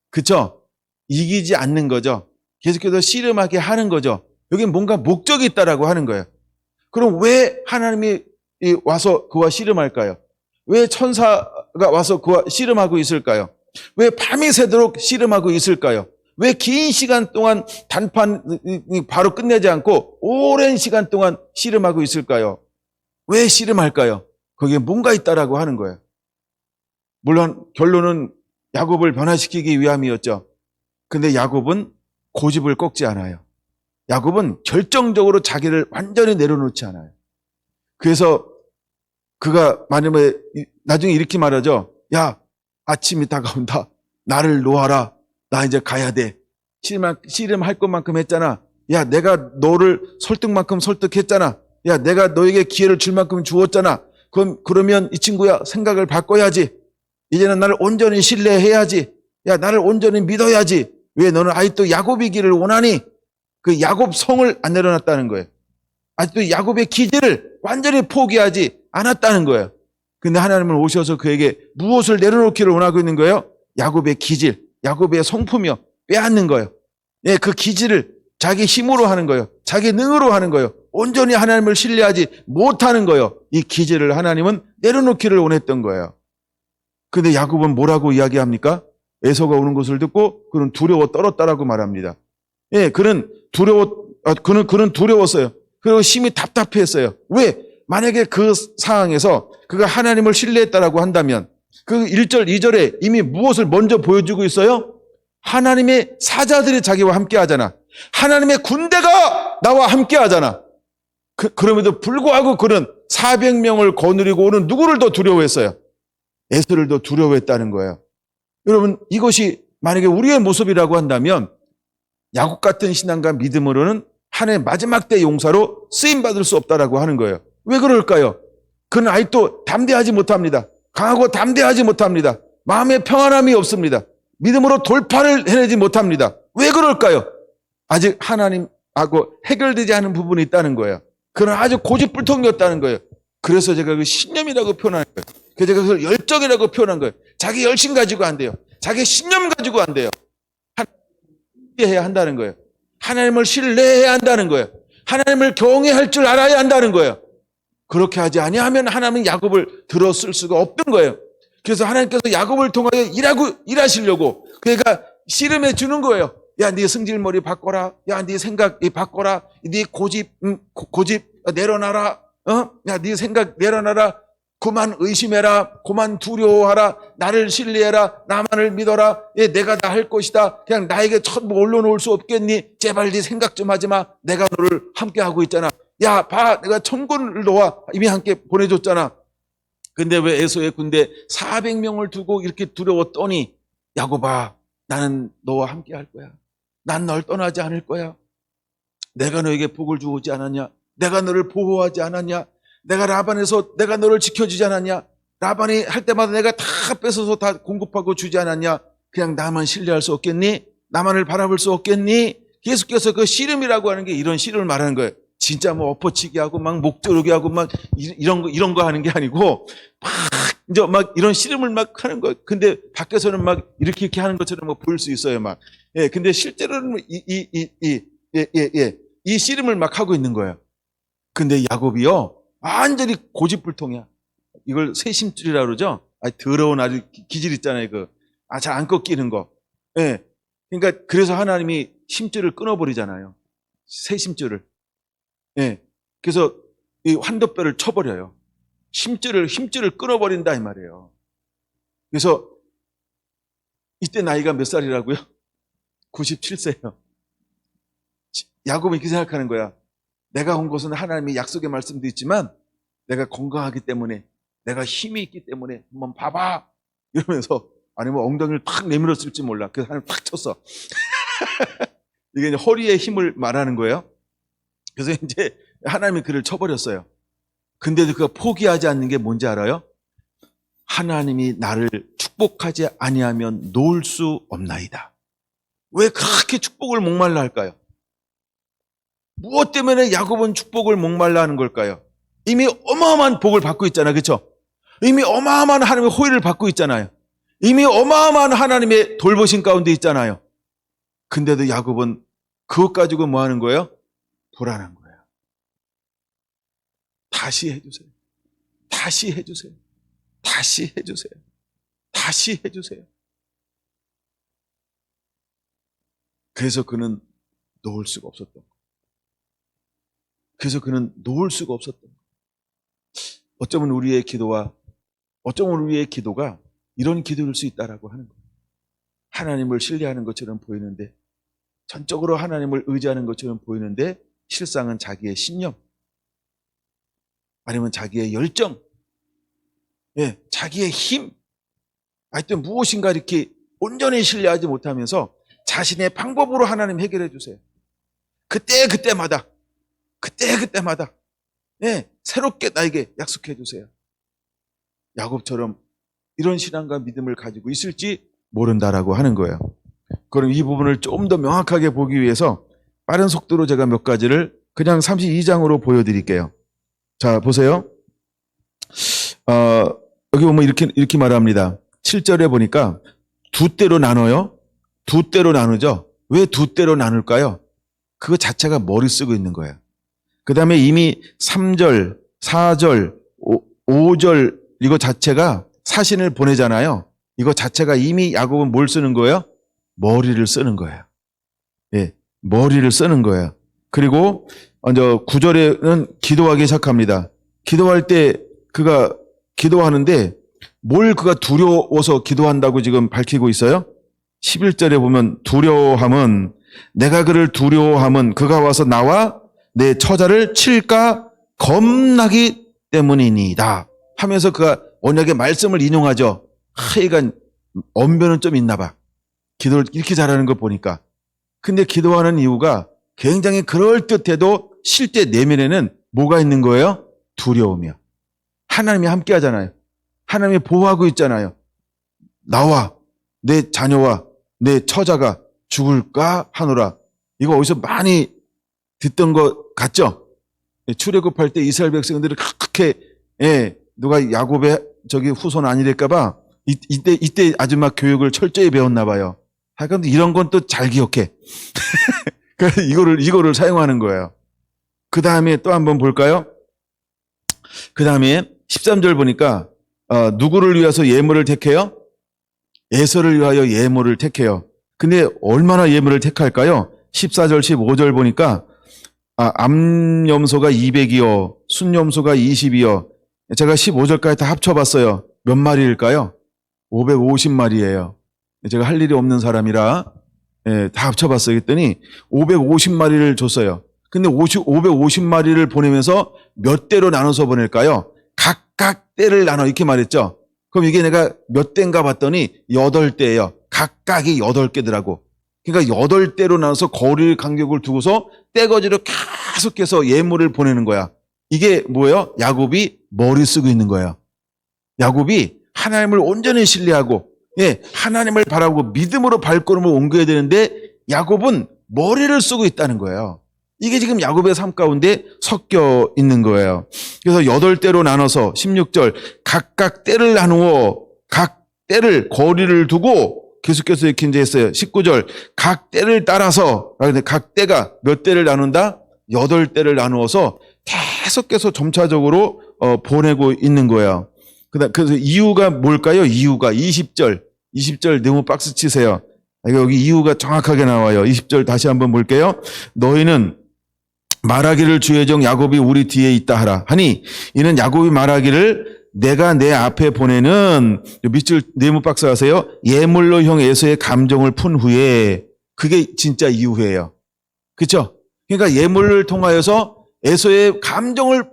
그렇죠? 이기지 않는 거죠. 계속해서 씨름하게 하는 거죠. 여기 뭔가 목적이 있다라고 하는 거예요. 그럼 왜 하나님이 와서 그와 씨름할까요? 왜 천사가 와서 그와 씨름하고 있을까요? 왜 밤이 새도록 씨름하고 있을까요? 왜 긴 시간 동안 단판 바로 끝내지 않고 오랜 시간 동안 씨름하고 있을까요? 왜 씨름할까요? 거기에 뭔가 있다라고 하는 거예요. 물론 결론은 야곱을 변화시키기 위함이었죠. 근데 야곱은 고집을 꺾지 않아요. 야곱은 결정적으로 자기를 완전히 내려놓지 않아요. 그래서 그가 만약에 나중에 이렇게 말하죠. 야, 아침이 다가온다. 나를 놓아라. 나 이제 가야 돼. 씨름할 것만큼 했잖아. 야, 내가 너를 설득만큼 설득했잖아. 야, 내가 너에게 기회를 줄 만큼 주었잖아. 그러면 이 친구야, 생각을 바꿔야지. 이제는 나를 온전히 신뢰해야지. 야, 나를 온전히 믿어야지. 왜 너는 아직도 야곱이기를 원하니? 그 야곱 성을 안 내려놨다는 거예요. 아직도 야곱의 기질을 완전히 포기하지 않았다는 거예요. 근데 하나님은 오셔서 그에게 무엇을 내려놓기를 원하고 있는 거예요? 야곱의 기질, 야곱의 성품이요. 빼앗는 거예요. 예, 그 기질을 자기 힘으로 하는 거예요. 자기 능으로 하는 거예요. 온전히 하나님을 신뢰하지 못하는 거예요. 이 기질을 하나님은 내려놓기를 원했던 거예요. 근데 야곱은 뭐라고 이야기합니까? 에서가 오는 것을 듣고 그는 두려워 떨었다라고 말합니다. 예, 그는 두려웠어요. 그리고 심히 답답했어요. 왜? 만약에 그 상황에서 그가 하나님을 신뢰했다라고 한다면 그 1절, 2절에 이미 무엇을 먼저 보여주고 있어요? 하나님의 사자들이 자기와 함께 하잖아. 하나님의 군대가 나와 함께 하잖아. 그럼에도 불구하고 그는 400명을 거느리고 오는 누구를 더 두려워했어요? 에서를 더 두려워했다는 거예요. 여러분, 이것이 만약에 우리의 모습이라고 한다면 야곱 같은 신앙과 믿음으로는 하나님의 마지막 때 용사로 쓰임받을 수 없다라고 하는 거예요. 왜 그럴까요? 그는 아직도 담대하지 못합니다. 강하고 담대하지 못합니다. 마음에 평안함이 없습니다. 믿음으로 돌파를 해내지 못합니다. 왜 그럴까요? 아직 하나님하고 해결되지 않은 부분이 있다는 거예요. 그는 아주 고집불통이었다는 거예요. 그래서 제가 그 신념이라고 표현한 거예요. 그래서 제가 그걸 열정이라고 표현한 거예요. 자기 열심 가지고 안 돼요. 자기 신념 가지고 안 돼요. 해야 한다는 거예요. 하나님을 신뢰해야 한다는 거예요. 하나님을 경외할 줄 알아야 한다는 거예요. 그렇게 하지 아니하면 하나님은 야곱을 들어쓸 수가 없던 거예요. 그래서 하나님께서 야곱을 통하여 일하시려고 그러니까 씨름해 주는 거예요. 야, 네 승질머리 바꿔라. 야, 네 생각 바꿔라. 네 고집 내려놔라. 야, 네 생각 내려놔라. 그만 의심해라. 그만 두려워하라. 나를 신뢰해라. 나만을 믿어라. 예, 내가 다 할 것이다. 그냥 나에게 전부 올려놓을 수 없겠니? 제발 네 생각 좀 하지 마. 내가 너를 함께하고 있잖아. 야, 봐. 내가 천군을 너와 이미 함께 보내줬잖아. 근데 왜 에서의 군대 400명을 두고 이렇게 두려웠더니 야곱아, 나는 너와 함께 할 거야. 난 널 떠나지 않을 거야. 내가 너에게 복을 주지 않았냐? 내가 너를 보호하지 않았냐? 내가 라반에서 내가 너를 지켜주지 않았냐? 라반이 할 때마다 내가 다 뺏어서 다 공급하고 주지 않았냐? 그냥 나만 신뢰할 수 없겠니? 나만을 바라볼 수 없겠니? 계속해서 그 씨름이라고 하는 게 이런 씨름을 말하는 거예요. 진짜 뭐 엎어치기 하고 막 목조르기 하고 막 이런 거 하는 게 아니고 막 이제 막 이런 씨름을 막 하는 거예요. 근데 밖에서는 막 이렇게 하는 것처럼 막 보일 수 있어요. 막. 예, 근데 실제로는 이 씨름을 막 하고 있는 거예요. 근데 야곱이요. 완전히 고집불통이야. 이걸 새심줄이라고 그러죠? 더러운 아주 기질 있잖아요. 잘 안 꺾이는 거. 예. 그러니까 그래서 하나님이 심줄을 끊어버리잖아요. 새심줄을. 예. 그래서 이 환도뼈를 쳐버려요. 힘줄을 끊어버린다 이 말이에요. 그래서 이때 나이가 몇 살이라고요? 97세예요. 야곱은 이렇게 생각하는 거야. 내가 온 것은 하나님의 약속의 말씀도 있지만 내가 건강하기 때문에 내가 힘이 있기 때문에 한번 봐봐 이러면서 아니면 엉덩이를 탁 내밀었을지 몰라. 그래서 하나님 탁 쳤어. 이게 이제 허리의 힘을 말하는 거예요. 그래서 이제 하나님이 그를 쳐버렸어요. 근데도 그가 포기하지 않는 게 뭔지 알아요? 하나님이 나를 축복하지 아니하면 놓을 수 없나이다. 왜 그렇게 축복을 목말라 할까요? 무엇 때문에 야곱은 축복을 목말라 하는 걸까요? 이미 어마어마한 복을 받고 있잖아요. 그렇죠? 이미 어마어마한 하나님의 호의를 받고 있잖아요. 이미 어마어마한 하나님의 돌보신 가운데 있잖아요. 근데도 야곱은 그것 가지고 뭐 하는 거예요? 불안한 거예요. 다시 해주세요. 다시 해주세요. 다시 해주세요. 다시 해주세요. 그래서 그는 놓을 수가 없었던 거예요. 그래서 그는 놓을 수가 없었던 거예요. 어쩌면 우리의 기도가 이런 기도일 수 있다라고 하는 거예요. 하나님을 신뢰하는 것처럼 보이는데, 전적으로 하나님을 의지하는 것처럼 보이는데 실상은 자기의 신념, 아니면 자기의 열정, 예, 자기의 힘, 하여튼 무엇인가 이렇게 온전히 신뢰하지 못하면서 자신의 방법으로 하나님 해결해 주세요. 그때마다 예, 새롭게 나에게 약속해 주세요. 야곱처럼 이런 신앙과 믿음을 가지고 있을지 모른다라고 하는 거예요. 그럼 이 부분을 좀 더 명확하게 보기 위해서 빠른 속도로 제가 몇 가지를 그냥 32장으로 보여드릴게요. 자, 보세요. 여기 보면 이렇게 말합니다. 7절에 보니까 두 때로 나눠요. 두 때로 나누죠. 왜 두 때로 나눌까요? 그거 자체가 머리 쓰고 있는 거예요. 그 다음에 이미 3절, 4절, 5절 이거 자체가 사신을 보내잖아요. 이거 자체가 이미 야곱은 뭘 쓰는 거예요? 머리를 쓰는 거예요. 예, 머리를 쓰는 거예요. 그리고 먼저 9절에는 기도하기 시작합니다. 기도할 때 그가 기도하는데 뭘 그가 두려워서 기도한다고 지금 밝히고 있어요? 11절에 보면 두려워함은 내가 그를 두려워함은 그가 와서 나와 내 처자를 칠까 겁나기 때문이니이다 하면서 그가 언약의 말씀을 인용하죠. 하여간 언변은 좀 있나 봐. 기도를 이렇게 잘하는 거 보니까. 근데 기도하는 이유가 굉장히 그럴듯해도 실제 내면에는 뭐가 있는 거예요? 두려움이요. 하나님이 함께 하잖아요. 하나님이 보호하고 있잖아요. 나와 내 자녀와 내 처자가 죽을까 하노라. 이거 어디서 많이 듣던 것 같죠? 출애굽할 때 이스라엘 백성들이 그렇게 누가 야곱의 후손 아니랄까 봐 이때 아주 막 교육을 철저히 배웠나 봐요. 하여간 이런 건 또 잘 기억해. 그래서 이거를 사용하는 거예요. 그 다음에 또 한번 볼까요? 그 다음에 13절 보니까 누구를 위해서 예물을 택해요? 에서를 위하여 예물을 택해요. 근데 얼마나 예물을 택할까요? 14절, 15절 보니까 암염소가 200이요, 순염소가 20이요, 제가 15절까지 다 합쳐봤어요. 몇 마리일까요? 550마리예요. 제가 할 일이 없는 사람이라 다 합쳐봤어요. 그랬더니 550마리를 줬어요. 근데 550마리를 보내면서 몇 대로 나눠서 보낼까요? 각각 대를 나눠 이렇게 말했죠. 그럼 이게 내가 몇 대인가 봤더니 8대예요. 각각이 8개더라고. 그러니까 8대로 나눠서 거리 간격을 두고서 떼거지로 계속해서 예물을 보내는 거야. 이게 뭐예요? 야곱이 머리 쓰고 있는 거예요. 야곱이 하나님을 온전히 신뢰하고 하나님을 바라보고 믿음으로 발걸음을 옮겨야 되는데 야곱은 머리를 쓰고 있다는 거예요. 이게 지금 야곱의 삶 가운데 섞여 있는 거예요. 그래서 8대로 나눠서 16절 각각 떼를 나누어 각 떼를 거리를 두고 계속해서 이렇게 이제 했어요. 19절 각 떼를 따라서 각 떼가 몇 대를 나눈다? 8대를 나누어서 계속해서 점차적으로 보내고 있는 거예요. 그래서 이유가 뭘까요? 이유가 20절 너무 박스 치세요. 여기 이유가 정확하게 나와요. 20절 다시 한번 볼게요. 너희는 말하기를 주의 종 야곱이 우리 뒤에 있다 하라 하니 이는 야곱이 말하기를 내가 내 앞에 보내는 밑줄 네모 박스 하세요. 예물로 형 에서의 감정을 푼 후에 그게 진짜 이유예요. 그렇죠? 그러니까 예물을 통하여서 에서의 감정을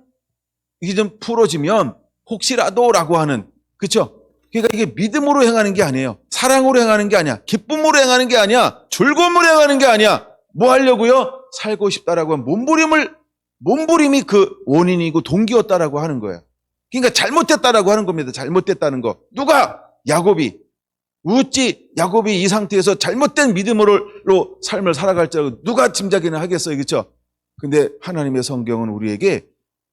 이게 좀 풀어지면 혹시라도라고 하는 그렇죠? 그러니까 이게 믿음으로 행하는 게 아니에요. 사랑으로 행하는 게 아니야. 기쁨으로 행하는 게 아니야. 즐거움으로 행하는 게 아니야. 뭐 하려고요? 살고 싶다라고 하는 몸부림이 그 원인이고 동기였다라고 하는 거예요. 그러니까 잘못됐다라고 하는 겁니다. 잘못됐다는 거. 누가? 야곱이. 어찌 야곱이 이 상태에서 잘못된 믿음으로 삶을 살아갈 줄 알고 누가 짐작이나 하겠어요. 그렇죠? 근데 하나님의 성경은 우리에게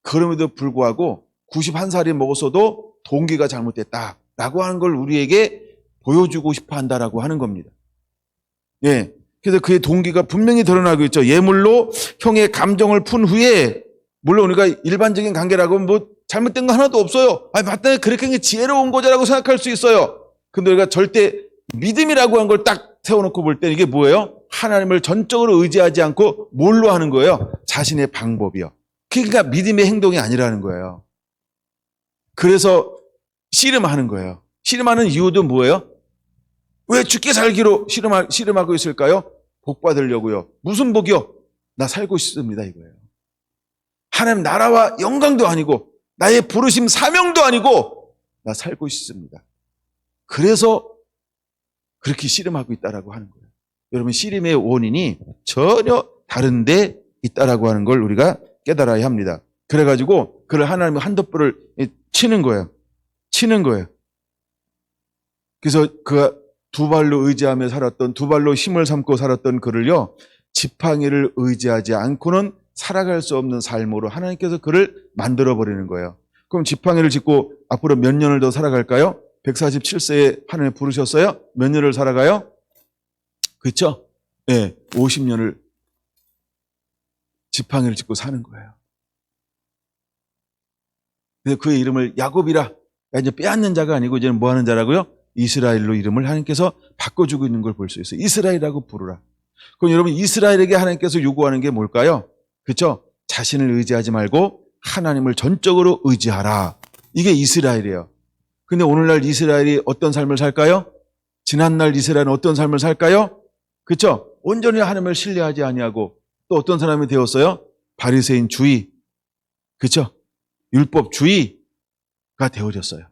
그럼에도 불구하고 91살이 먹었어도 동기가 잘못됐다라고 하는 걸 우리에게 보여주고 싶어 한다라고 하는 겁니다. 예. 그래서 그의 동기가 분명히 드러나고 있죠. 예물로 형의 감정을 푼 후에 물론 우리가 일반적인 관계라고 뭐 잘못된 거 하나도 없어요. 맞다. 그렇게 한 게 지혜로운 거자라고 생각할 수 있어요. 근데 우리가 절대 믿음이라고 한 걸 딱 세워놓고 볼 때 이게 뭐예요? 하나님을 전적으로 의지하지 않고 뭘로 하는 거예요? 자신의 방법이요. 그러니까 믿음의 행동이 아니라는 거예요. 그래서 씨름하는 거예요. 씨름하는 이유도 뭐예요? 왜 죽게 살기로 씨름하고 있을까요? 복 받으려고요. 무슨 복이요? 나 살고 싶습니다 이거예요. 하나님 나라와 영광도 아니고 나의 부르심 사명도 아니고 나 살고 싶습니다. 그래서 그렇게 씨름하고 있다라고 하는 거예요. 여러분 씨름의 원인이 전혀 다른 데 있다라고 하는 걸 우리가 깨달아야 합니다. 그래가지고 그를 하나님의 한덧불을 치는 거예요. 치는 거예요. 그래서 그 두 발로 의지하며 살았던 두 발로 힘을 삼고 살았던 그를요. 지팡이를 의지하지 않고는 살아갈 수 없는 삶으로 하나님께서 그를 만들어버리는 거예요. 그럼 지팡이를 짚고 앞으로 몇 년을 더 살아갈까요? 147세에 하나님 부르셨어요? 몇 년을 살아가요? 그렇죠? 네, 50년을 지팡이를 짚고 사는 거예요. 그래서 그의 이름을 야곱이라 이제 빼앗는 자가 아니고 이제는 뭐 하는 자라고요? 이스라엘로 이름을 하나님께서 바꿔주고 있는 걸 볼 수 있어요. 이스라엘이라고 부르라. 그럼 여러분 이스라엘에게 하나님께서 요구하는 게 뭘까요? 그렇죠? 자신을 의지하지 말고 하나님을 전적으로 의지하라. 이게 이스라엘이에요. 근데 오늘날 이스라엘이 어떤 삶을 살까요? 지난날 이스라엘은 어떤 삶을 살까요? 그렇죠? 온전히 하나님을 신뢰하지 아니하고 또 어떤 사람이 되었어요? 바리새인 주의, 그렇죠? 율법주의가 되어졌어요.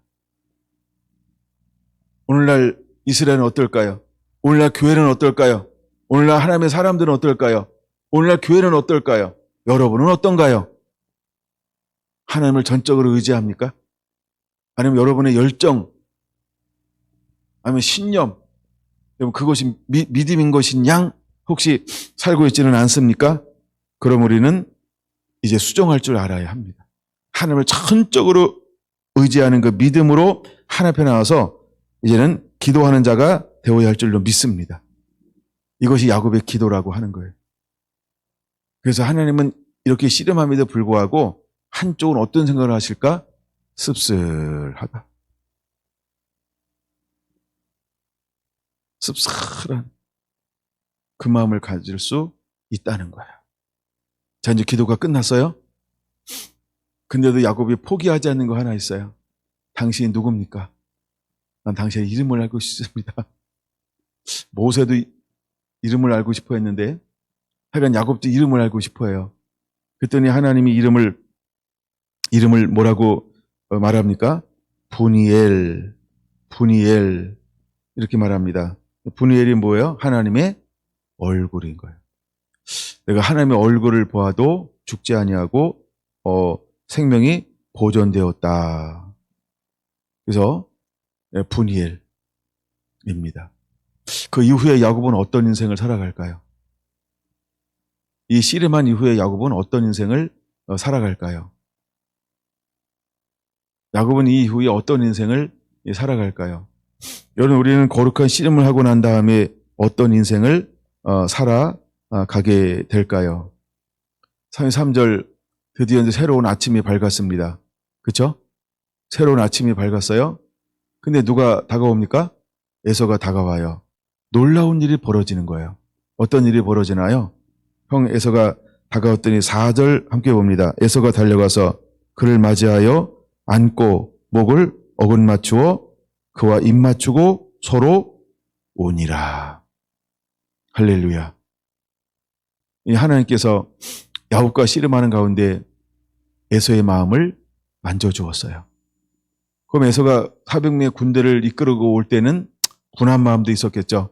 오늘날 이스라엘은 어떨까요? 오늘날 교회는 어떨까요? 오늘날 하나님의 사람들은 어떨까요? 오늘날 교회는 어떨까요? 여러분은 어떤가요? 하나님을 전적으로 의지합니까? 아니면 여러분의 열정, 아니면 신념, 그것이 믿음인 것인 양 혹시 살고 있지는 않습니까? 그럼 우리는 이제 수정할 줄 알아야 합니다. 하나님을 전적으로 의지하는 그 믿음으로 하나님 앞에 나와서 이제는 기도하는 자가 되어야 할 줄로 믿습니다. 이것이 야곱의 기도라고 하는 거예요. 그래서 하나님은 이렇게 씨름함에도 불구하고 한쪽은 어떤 생각을 하실까? 씁쓸하다. 씁쓸한 그 마음을 가질 수 있다는 거예요. 자, 이제 기도가 끝났어요. 근데도 야곱이 포기하지 않는 거 하나 있어요. 당신이 누굽니까? 난 당신의 이름을 알고 싶습니다. 모세도 이름을 알고 싶어 했는데 하여간 야곱도 이름을 알고 싶어 해요. 그랬더니 하나님이 이름을 뭐라고 말합니까? 분이엘 이렇게 말합니다. 분이엘이 뭐예요? 하나님의 얼굴인 거예요. 내가 하나님의 얼굴을 보아도 죽지 아니하고 생명이 보존되었다. 그래서 분이엘입니다. 그 이후에 야곱은 어떤 인생을 살아갈까요? 이 씨름한 이후에 야곱은 어떤 인생을 살아갈까요? 야곱은 이 이후에 어떤 인생을 살아갈까요? 여러분, 우리는 거룩한 씨름을 하고 난 다음에 어떤 인생을 살아가게 될까요? 33절, 드디어 이제 새로운 아침이 밝았습니다. 그렇죠? 새로운 아침이 밝았어요. 근데 누가 다가옵니까? 에서가 다가와요. 놀라운 일이 벌어지는 거예요. 어떤 일이 벌어지나요? 형 에서가 다가왔더니 4절 함께 봅니다. 에서가 달려가서 그를 맞이하여 안고 목을 어긋맞추어 그와 입 맞추고 서로 오니라. 할렐루야. 이 하나님께서 야곱과 씨름하는 가운데 에서의 마음을 만져주었어요. 그럼 에서가 400명의 군대를 이끌고 올 때는 분한 마음도 있었겠죠.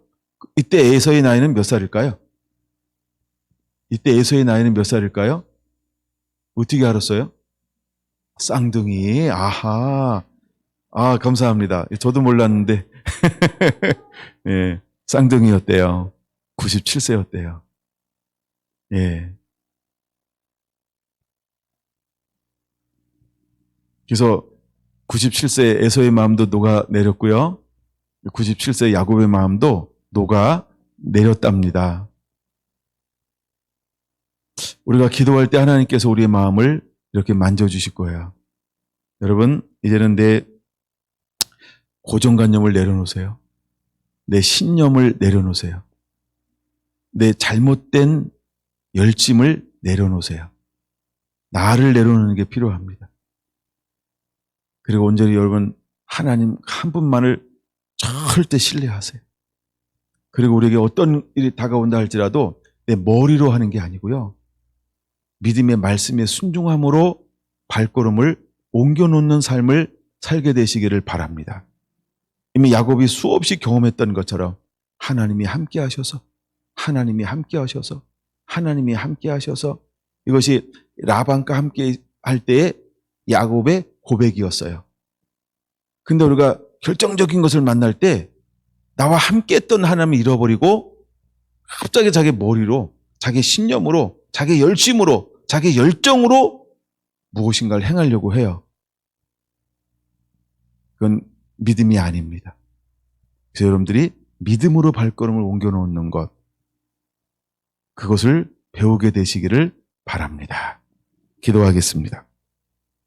이때 에서의 나이는 몇 살일까요? 이때 에서의 나이는 몇 살일까요? 어떻게 알았어요? 쌍둥이. 아하. 아, 감사합니다. 저도 몰랐는데. 예, 쌍둥이였대요. 97세였대요. 예. 그래서 97세 에서의 마음도 녹아내렸고요. 97세 야곱의 마음도 녹아내렸답니다. 우리가 기도할 때 하나님께서 우리의 마음을 이렇게 만져주실 거예요. 여러분, 이제는 내 고정관념을 내려놓으세요. 내 신념을 내려놓으세요. 내 잘못된 열심을 내려놓으세요. 나를 내려놓는 게 필요합니다. 그리고 온전히 여러분, 하나님 한 분만을 절대 신뢰하세요. 그리고 우리에게 어떤 일이 다가온다 할지라도 내 머리로 하는 게 아니고요. 믿음의 말씀에 순종함으로 발걸음을 옮겨놓는 삶을 살게 되시기를 바랍니다. 이미 야곱이 수없이 경험했던 것처럼 하나님이 함께 하셔서 이것이 라반과 함께 할 때의 야곱의 고백이었어요. 근데 우리가 결정적인 것을 만날 때 나와 함께 했던 하나님을 잃어버리고 갑자기 자기 머리로, 자기 신념으로, 자기 열심으로, 자기 열정으로 무엇인가를 행하려고 해요. 그건 믿음이 아닙니다. 그래서 여러분들이 믿음으로 발걸음을 옮겨놓는 것, 그것을 배우게 되시기를 바랍니다. 기도하겠습니다.